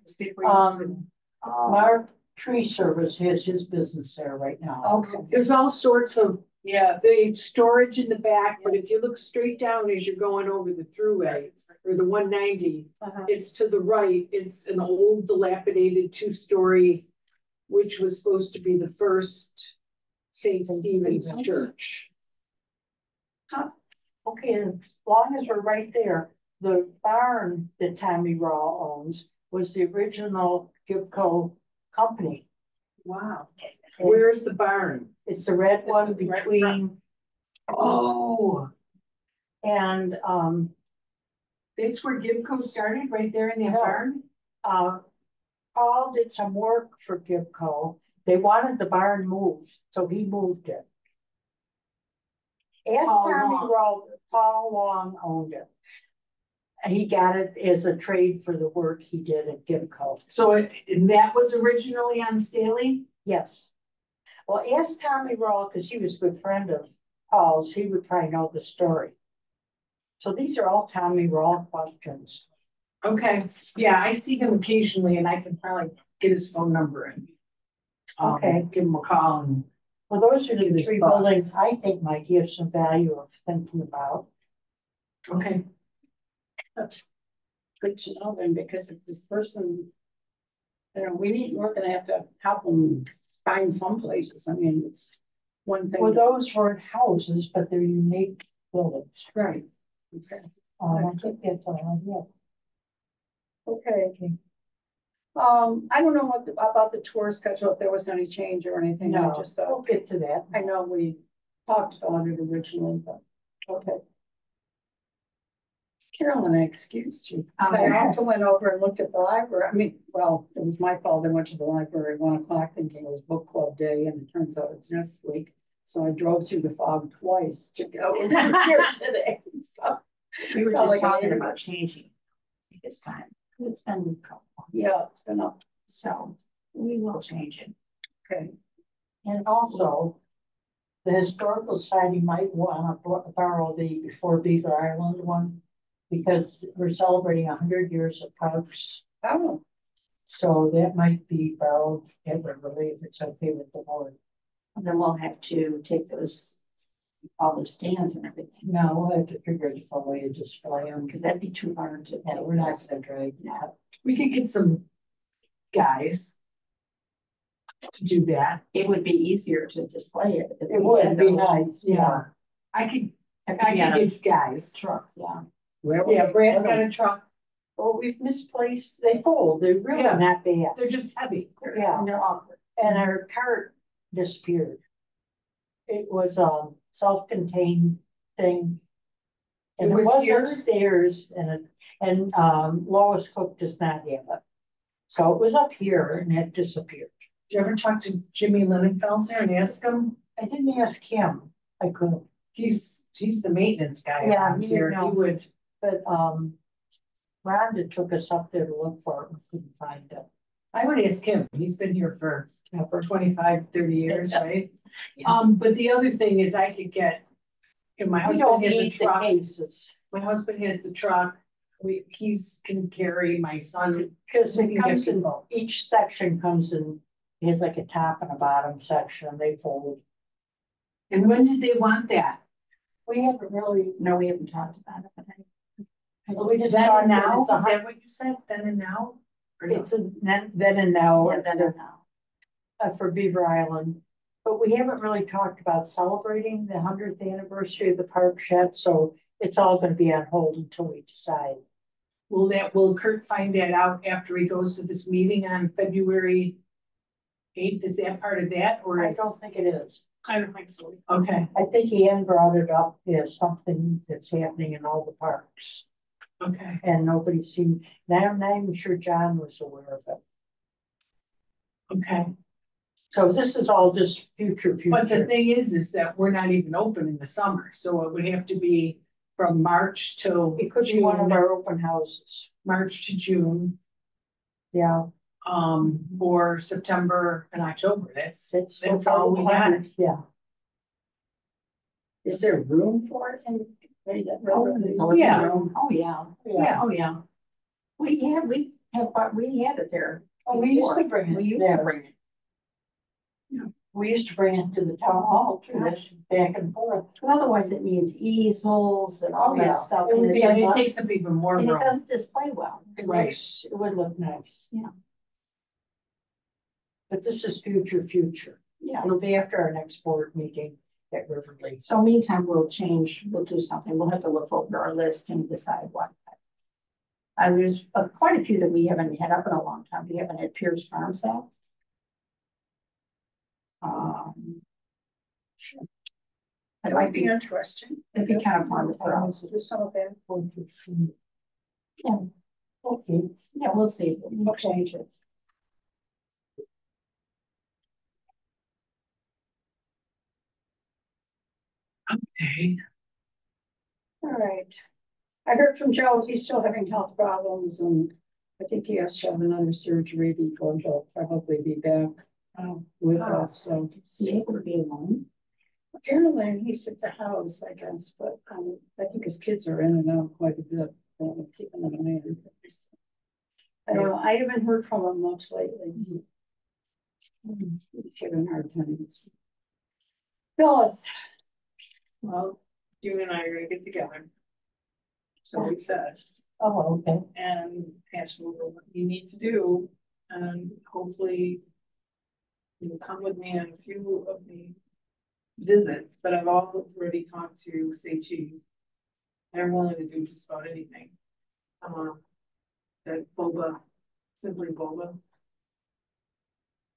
Oh, Mark Tree Service has his business there right now. okay. There's all sorts of, yeah, the storage in the back, but if you look straight down as you're going over the throughway or the 190, Uh-huh. it's to the right. It's an old dilapidated 2-story, which was supposed to be the first St. Stephen's Stephen's. Church. Okay, and as long as we're right there, the barn that Tommy Raw owns was the original Gibco company. Wow. And Where's the barn? it's the red one Right front. between, Oh, and, that's where Gibco started, right there in the No. barn? Paul did some work for Gibco. They wanted the barn moved, so he moved it. Ask Paul Tommy Long. Raw, Paul Long owned it. And he got it as a trade for the work he did at Gibco. So and that was originally on Staley? Yes. Well, ask Tommy Raw, because he was a good friend of Paul's, he would probably know the story. So these are all Tommy Raw questions. Okay, yeah, I see him occasionally and I can probably get his phone number and. Okay. Give him a call and, Well, those are the Give us three thoughts. buildings I think might give some value of thinking about. okay, That's good to know then, because if this person, we're gonna have to help them find some places. I mean, it's one thing. Well, those weren't houses, but they're unique buildings. Right. Okay. I think that's all I have. Okay. I don't know about the tour schedule, if there was any change or anything. I No, just we'll thought, get to that. I know we talked about it originally, but, okay. Carolyn, I excused you. I also went over and looked at the library. I mean, well, it was my fault. I went to the library at 1 o'clock thinking it was book club day, and it turns out it's next week. So I drove through the fog twice to go here today, so. We were Felt just like an talking idiot. about changing this time. It's been a couple months. Yeah, it's been up, So we will change it. okay. And also, the historical society might want to borrow the Before Beaver Island one, because we're celebrating 100 years of parks. Oh, So that might be borrowed, everybody, if it's okay with the board. And then we'll have to take those, all those stands and everything, No, we'll have to figure out a way to display them, because that'd be too hard to. yeah, we're not gonna drag that. We could get some guys to do that. It would be easier to display it. if It we would had be those. nice, yeah. I could Have to be on a get guys. truck, yeah. Yeah, Brad's got a truck. Well, we've misplaced, they fold, they're really Yeah. not bad. They're just heavy. Yeah. And they're awkward. And our cart disappeared. It was a self-contained thing. And It it was was here? upstairs and Lois Cook does not have it. So it was up here and it disappeared. Did you ever talk to Jimmy Linenfelser and ask him? I didn't ask him, I couldn't, He's the maintenance guy Yeah, around he here. would He know. would, but Rhonda took us up there to look for it and couldn't find it. I would ask him. He's been here for 25, 30 years, right? Yeah. But the other thing is I could get, you know, my We don't husband has a need the truck. cases. My husband has the truck. He's can carry my son. Cause We it can get comes in, people. each section comes in, it has like a top and a bottom section, they fold. And when did they want that? We haven't really, No, we haven't talked about it, but we just Then talked and now? that Is that what you said? Then and now? Or no? it's a then and now. yeah, then and now. For Beaver Island. But we haven't really talked about celebrating the 100th anniversary of the park yet, so it's all gonna be on hold until we decide. Will Kurt find that out after he goes to this meeting on February 8th? Is that part of that or I is? don't think it is. I don't think so. Okay, I think Ian brought it up as something that's happening in all the parks. okay. And nobody seemed, now I'm not even sure John was aware of it. Okay, So this is all just future. but the thing is that we're not even open in the summer, so it would have to be from March till It could be one of June, our open houses, March to June, yeah. or September and October. That's It's all we got. Yeah. Is there room for it in? Oh, Yeah. Oh, yeah. Yeah. Oh, yeah. We had it there. Oh, we used to before. bring it We used to there. bring it. We used to bring it to the town hall too, that's back and forth. But otherwise it needs easels and all Oh, yeah. that stuff. It would And be it a And it doesn't, takes up even more and it room. doesn't display well. It Right. looks, it would look nice. Yeah. But this is future. Yeah. It'll be after our next board meeting at River Lake. So meantime, we'll do something. We'll have to look over our list and decide what. There's quite a few that we haven't had up in a long time. We haven't had Pierce Farm sale. Sure. It might be, interesting. it'd be kind of fun to put on. Do some of that. Yeah, Okay. yeah, we'll see. We'll change it. Okay. All right. I heard from Joe, he's still having health problems and I think he has to have another surgery before he'll probably be back with us. So Is he able to be alone? apparently he's at the house, I guess, but I think his kids are in and out quite a bit, keeping an eye on him. I don't know. I haven't heard from him much lately. He's having hard times. Phyllis. Well, June and I are gonna get together. So we said, Oh, okay. and ask you what you need to do, and hopefully. You'll come with me on a few of the visits, but I've already talked to Say Cheese. They're willing to do just about anything. That boba, simply boba.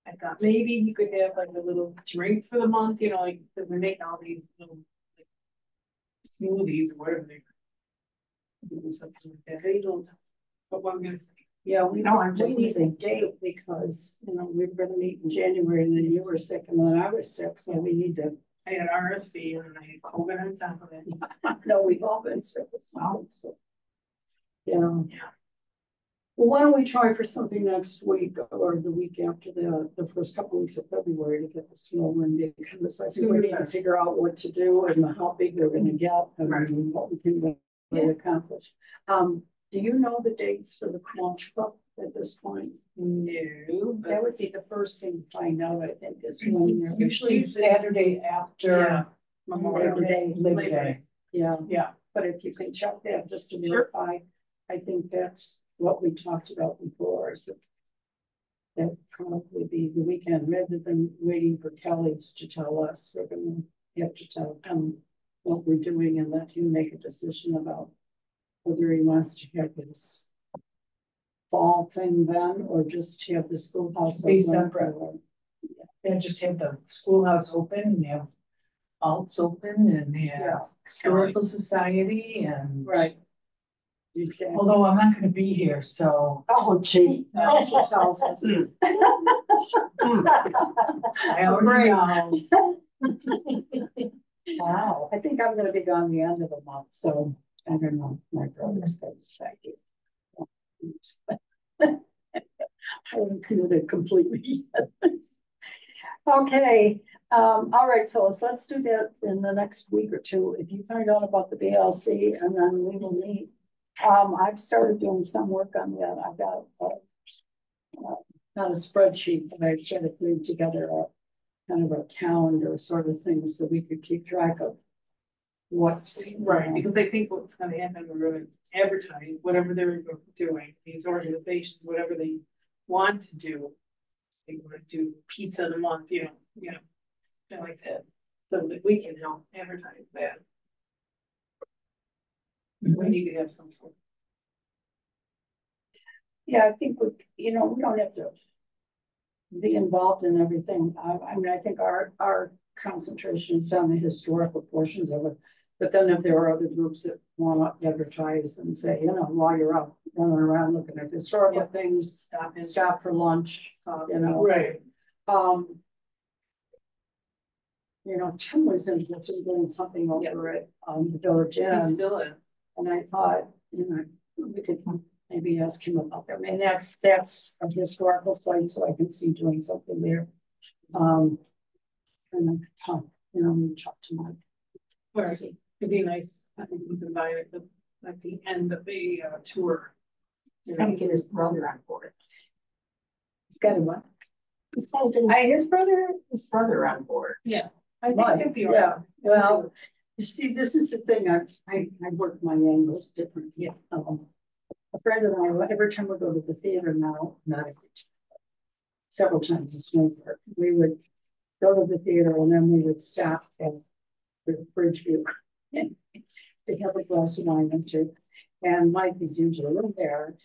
I thought maybe you could have like a little drink for the month, you know, like, cause we make all these little like, smoothies or whatever they. Do something like that, bagels, but what I'm gonna say. Yeah, we No, I'm just we need a date because, we were gonna meet in January and then you were sick and then I was sick, so we need to. I had RSV and I had COVID on top of it. No, we've all been sick. So. Yeah. Well, why don't we try for something next week or the week after the first couple weeks of February to get this rolling because I think we need to figure out what to do and how big they're gonna get and what we can really accomplish. Do you know the dates for the launch club at this point? No, That but would be the first thing to find out, I think, is when they're. Usually Saturday after yeah, Memorial Labor Day. Day. Labor Labor Day. Yeah, Yeah, but if you can check that just to Sure. verify, I think that's what we talked about before, so. That probably be the weekend, rather than waiting for Kelly's to tell us, we're gonna have to tell them what we're doing and let him make a decision about whether he wants to have this fall thing then, or just have the schoolhouse. Be open separate. for- and just have the schoolhouse open and have alts open and Yeah. have historical society and. Right. Exactly. Although I'm not gonna be here, so. Oh, gee. That's what tells us. I already know. Wow. I think I'm gonna be gone the end of the month, so I don't know, my brother's got decided. I haven't committed completely yet. Okay, all right, Phyllis, let's do that in the next week or two. If you find out about the BLC and then we will meet. I've started doing some work on that. I've got not a spreadsheet, but I started putting together a kind of a calendar sort of thing so we could keep track of what's Right, because I think what's gonna happen, we're gonna advertise whatever they're doing, these organizations, whatever they want to do. They wanna do pizza of the month, you know, something like that, so that we can help advertise that. We need to have some sort. Yeah, I think we don't have to be involved in everything. I mean, I think our concentration is on the historical portions of it. But then if there are other groups that want to advertise and say, while you're out running around looking at historical Yeah. things, Stop and stop for lunch, Right. Tim was in, doing something over at, the Village He Inn. still is. And I thought, we could maybe ask him about that. I mean, that's a historical site, so I can see doing something there. And then talk to Mike. Or it'd be nice, I think we can buy it at the end of the tour. He's gonna get his brother on board. He's got a what? His brother on board. Yeah. I think Right, it'd be. yeah, well, you see, this is the thing, I work my angles different, yeah. A friend and I, every time we go to the theater now, not every time, several times this winter, we would go to the theater and then we would stop at the Bridgeview to have a glass of wine and two, and Mike is usually in there.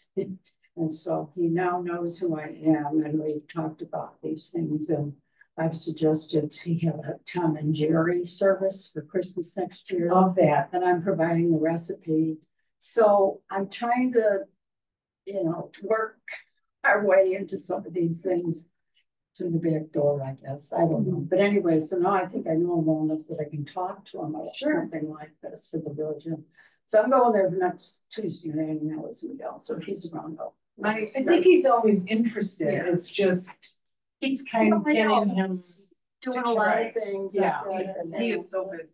And so he now knows who I am, and we've talked about these things, and I've suggested he have a Tom and Jerry service for Christmas next year. Love that. And I'm providing the recipe. So I'm trying to, work our way into some of these things through the back door, I guess. I don't know. But anyway, so now I think I know him well enough that I can talk to him about something like this for the village. So I'm going there next Tuesday and hanging out with Miguel. So he's around. I think he's always interested. Yeah. It's just, he's kind of getting him. Doing a lot of Correct. things. Yeah. He is so good.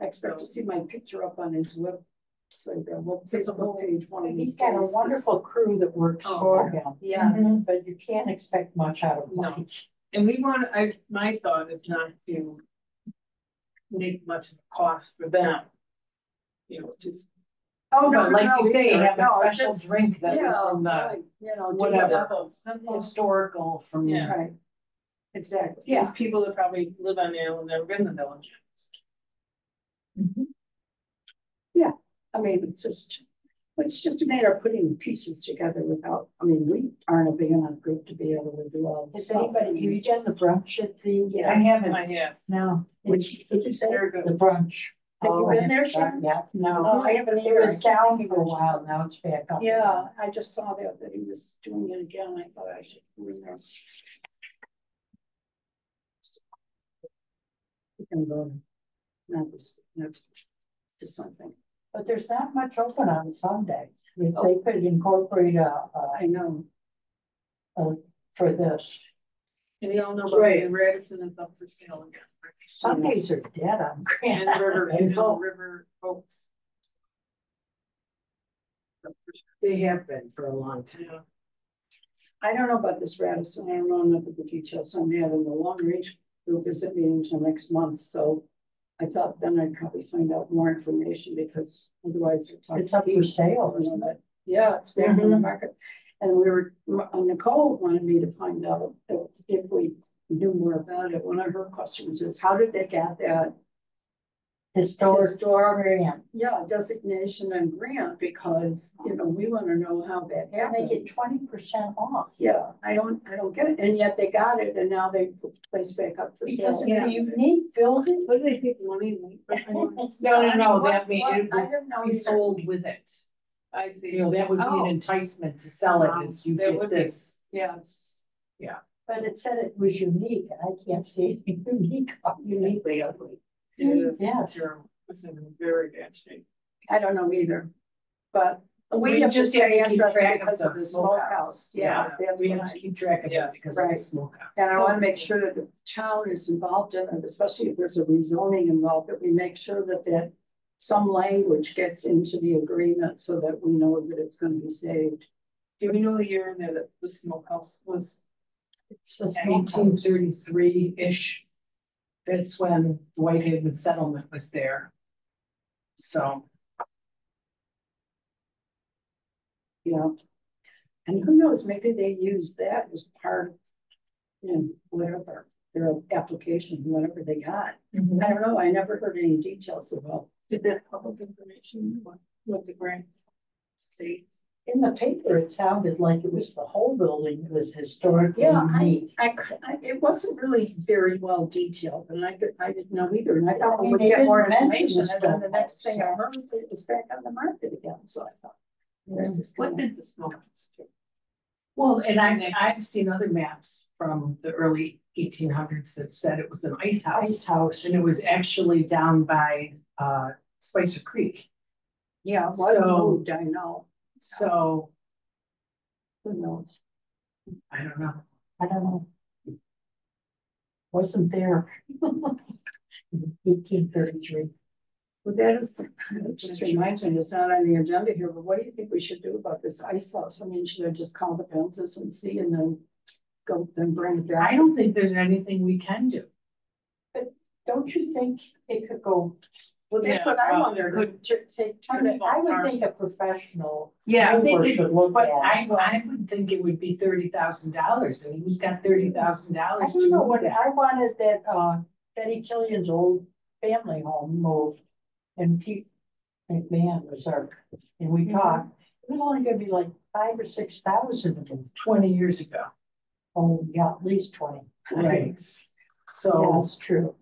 I expect to see my picture up on his web. So the Facebook page. One of He's these got a days. wonderful crew that works Oh, for him. Yes. But you can't expect much out of No. Mike. And my thought is not to make much of a cost for them. Just. Oh, No, no, like no, you say, either. have a No, it's special just- drink that Yeah, was from the right, do whatever. whatever. historical from. Yeah. Right. Exactly. Yeah. There's people that probably live on the island, never been to the village. I mean, it's just a matter of putting the pieces together without, we aren't a big enough group to be able to do all this Has stuff. anybody, have you done the brunch at the? I haven't. I have. No. Which, did you say? They're good. The brunch. Have you been there, Sharon? Yeah, no. Oh, I haven't It either. was down for a while, now it's back up. Yeah, I just saw that he was doing it again. I thought I should go in there. You can go. Not this, next, to something. But there's not much open on Sunday. If they could incorporate I know. for this. And you all know about the Radisson is up for sale again. Sundays are dead on And Grand. River Oaks. They have been for a long time. I don't know about this Radisson, I don't know enough of the details on that, and the long range group isn't meeting until next month, so. I thought then I'd probably find out more information because otherwise. It's up for sale, isn't it? Yeah, it's back on the market. And Nicole wanted me to find out if we knew more about it. One of her questions is, how did they get that Historic grant. yeah, designation and grant? Because, you know, we want to know how that They happened. get 20% off. Yeah, I don't get it. And yet they got it and now they put the place back up for sale. Because it's a unique building. What do they take money? Like, No, that means What? it I would didn't know be either. sold with it. I see. You know, that would be Oh. an enticement to sell it as you That get would be. this. Yes. But it said it was unique, and I can't see anything unique. Uniquely ugly. It is. Yes. Terrible. It's in very bad shape. I don't know either, but We we have just to stay have to keep interested track of because the of the smokehouse. smokehouse. Yeah, that's We what have I, to keep track of Yeah. it because of the Right. smokehouse. and I want to make sure that the town is involved in it, especially if there's a rezoning involved, that we make sure that some language gets into the agreement so that we know that it's going to be saved. Do we know the year that the smokehouse was? It's the 1833-ish. That's when Whitehaven settlement was there. So, Yeah. And who knows, maybe they use that as part, you know, whatever, their application, whatever they got. I don't know, I never heard any details about. Is that public information? What the grant states? in the paper, it sounded like it was the whole building was historically Yeah, unique. It wasn't really very well detailed, and I didn't know either, and I thought we Well, would they get more didn't mention information, and then the the next thing I stuff. heard, it was back on the market again, so I thought. This is What kind of, did the smokehouse do? well, and I've seen other maps from the early 1800s that said it was an ice house. Ice house. And it was actually down by Spicer Creek. yeah, what So- moved, I know, So who knows? I don't know. I don't know. Wasn't there. 1833. Well, that is, it just reminds me, it's not on the agenda here, but what do you think we should do about this ice house? I mean, should I just call the fences and see and then go, then bring it back? I don't think there's anything we can do. Don't you think it could go? Well, that's Yeah, what I well, wondered, could- turn it, I would think a professional. Yeah, I think Or it, should look but at. I would think it would be $30,000, and who's got $30,000 I to don't know move what, that? I wanted that, Betty Killian's old family home moved. And Pete McMahon was our, and we talked, it was only gonna be like 5,000 or 6,000. 20 years ago. Oh, yeah, at least 20. Right. Yeah, So, that's true.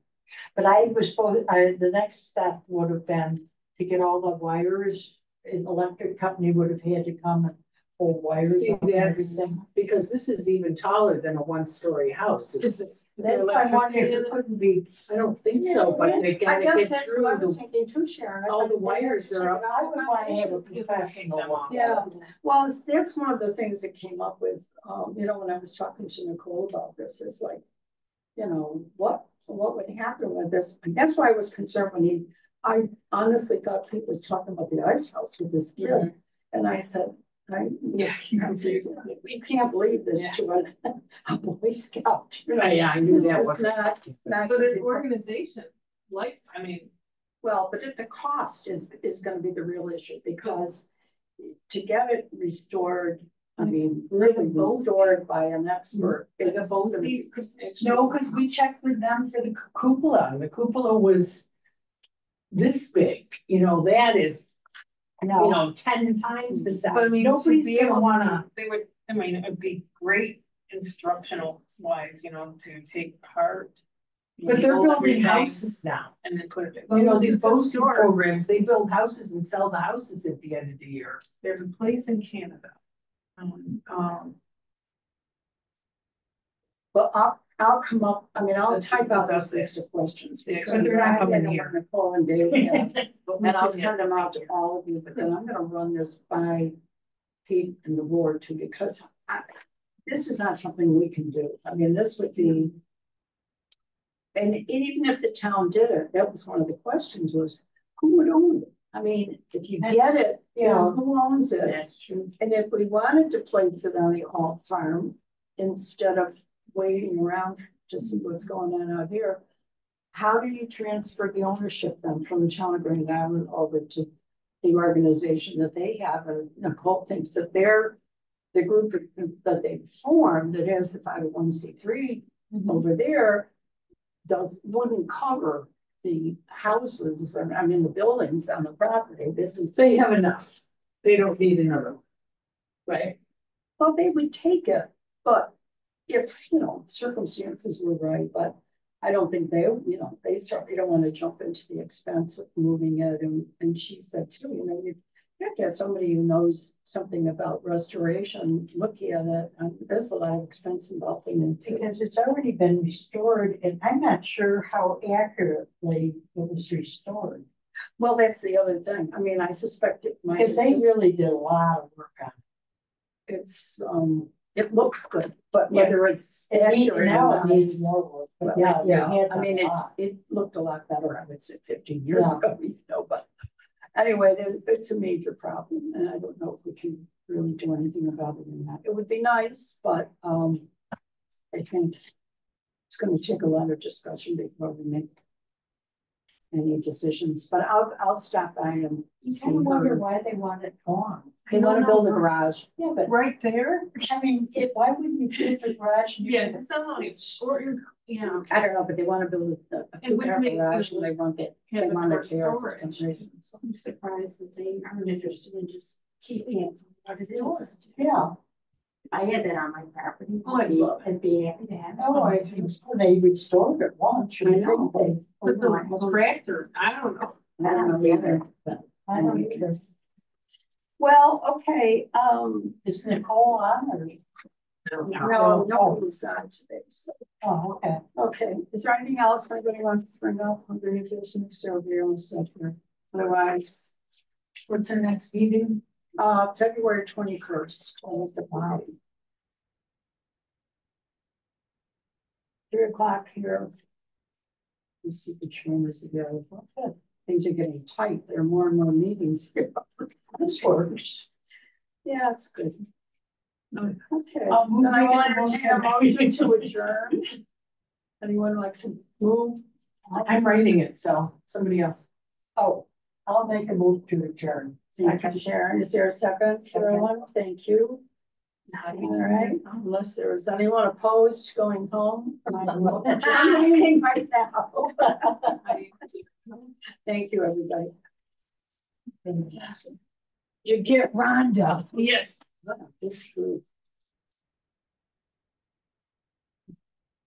But I was supposed, the next step would have been to get all the wires, an electric company would have had to come and pull wires. see, up and that's everything. because this is even taller than a one-story house. It's, That's why I wonder if it couldn't be, I don't think so, but they I gotta guess get that's through what I was the, thinking too, Sharon. I all thought the they wires had to are check it I out. would want to have a professional one. Yeah. Well, that's one of the things that came up with, you know, when I was talking to Nicole about this, is like, you know, what would happen with this? And that's why I was concerned when I honestly thought Pete was talking about the ice house with this kid. And I said, we can't believe this to a Boy Scout. You know, yeah, I knew this that is was. not But good. an organization, like, I mean, Well, but the cost is gonna be the real issue, because to get it restored, I mean, really restored by an expert. like is a both gonna these. be- No, because we checked with them for the cupola, and the cupola was this big, you know, that is, you No, know, 10 times the But I size. mean, Nobody's to be gonna able- wanna, They would, I mean, it'd be great instructional wise, you know, to take apart. but they're label building everything, houses now. And then put it. You know, these It's a BOSI store. programs, they build houses and sell the houses at the end of the year. There's a place in Canada. Well, I'll come up, I mean, I'll That's- type out that's this list of questions. Yeah, because but they're not I coming know here. Nicole and Dave, and but we I'll can send get them out to all of you, but then I'm gonna run this by Pete and the board too, because this is not something we can do. I mean, this would be. And even if the town did it, that was one of the questions was, who would own it? I mean, if you get it, Yeah. Who owns it? That's true. And if we wanted to place it on the alt farm, instead of waiting around to see what's going on out here, how do you transfer the ownership then from the town of Grand Island over to the organization that they have? And Nicole thinks that they're the group that they formed that has the 501c3 over there wouldn't cover the houses and I mean the buildings on the property. This is, They have enough. They don't need another one. Right? well, they would take it, but if, circumstances were right, but I don't think they certainly don't want to jump into the expense of moving it. And she said too, you have to have somebody who knows something about restoration, look at it, and there's a lot of expense involved in it too. Because it's already been restored and I'm not sure how accurately it was restored. Well, that's the other thing. I mean, I suspect it might. Because they really did a lot of work on It's, it looks good, but whether it's it. accurate or Now not it needs is- more work, but well, yeah, they had I mean, a lot. it looked a lot better, I would say 15 years Yeah. ago, but anyway, it's a major problem and I don't know if we can really do anything about it in that. It would be nice, but, I think it's gonna take a lot of discussion before we make any decisions, but I'll stop by and You see kind of wonder her. why they want it gone. They wanna build a garage. Yeah, but Right there? I mean, why wouldn't you build the garage? and you Yeah, could- that's not like short, yeah. I don't know, but they wanna build a And two-car wouldn't they, garage and they want it, have they it want for it there for some storage? reason, so. I'm surprised that they aren't interested in just keeping it as it is. Yeah, I had that on my property. Oh, I love I'd be happy to have it. no, I think they restored it once. I know. But the tractor, I don't know. I don't know either. I don't either. Well, okay, Is Nicole on or? no, nobody's on today, so, Oh, okay. okay, is there anything else anybody wants to bring up under new business or we all set here? Otherwise, What's our next meeting? February 21st. Wow. 3:00 here. Let's see which room is available. Things are getting tight. There are more and more meetings here. This works. Yeah, it's good. Okay. I'll move Then I on. can entertain a motion to adjourn. Anyone like to move? I'm writing it, so somebody else. Oh, I'll make a move to adjourn. Second, Sharon, is there a second for everyone? Thank you. All right, unless there is anyone opposed to going home. I will adjourn the meeting right now. Thank you, everybody. You get Rhonda. Yes. This group.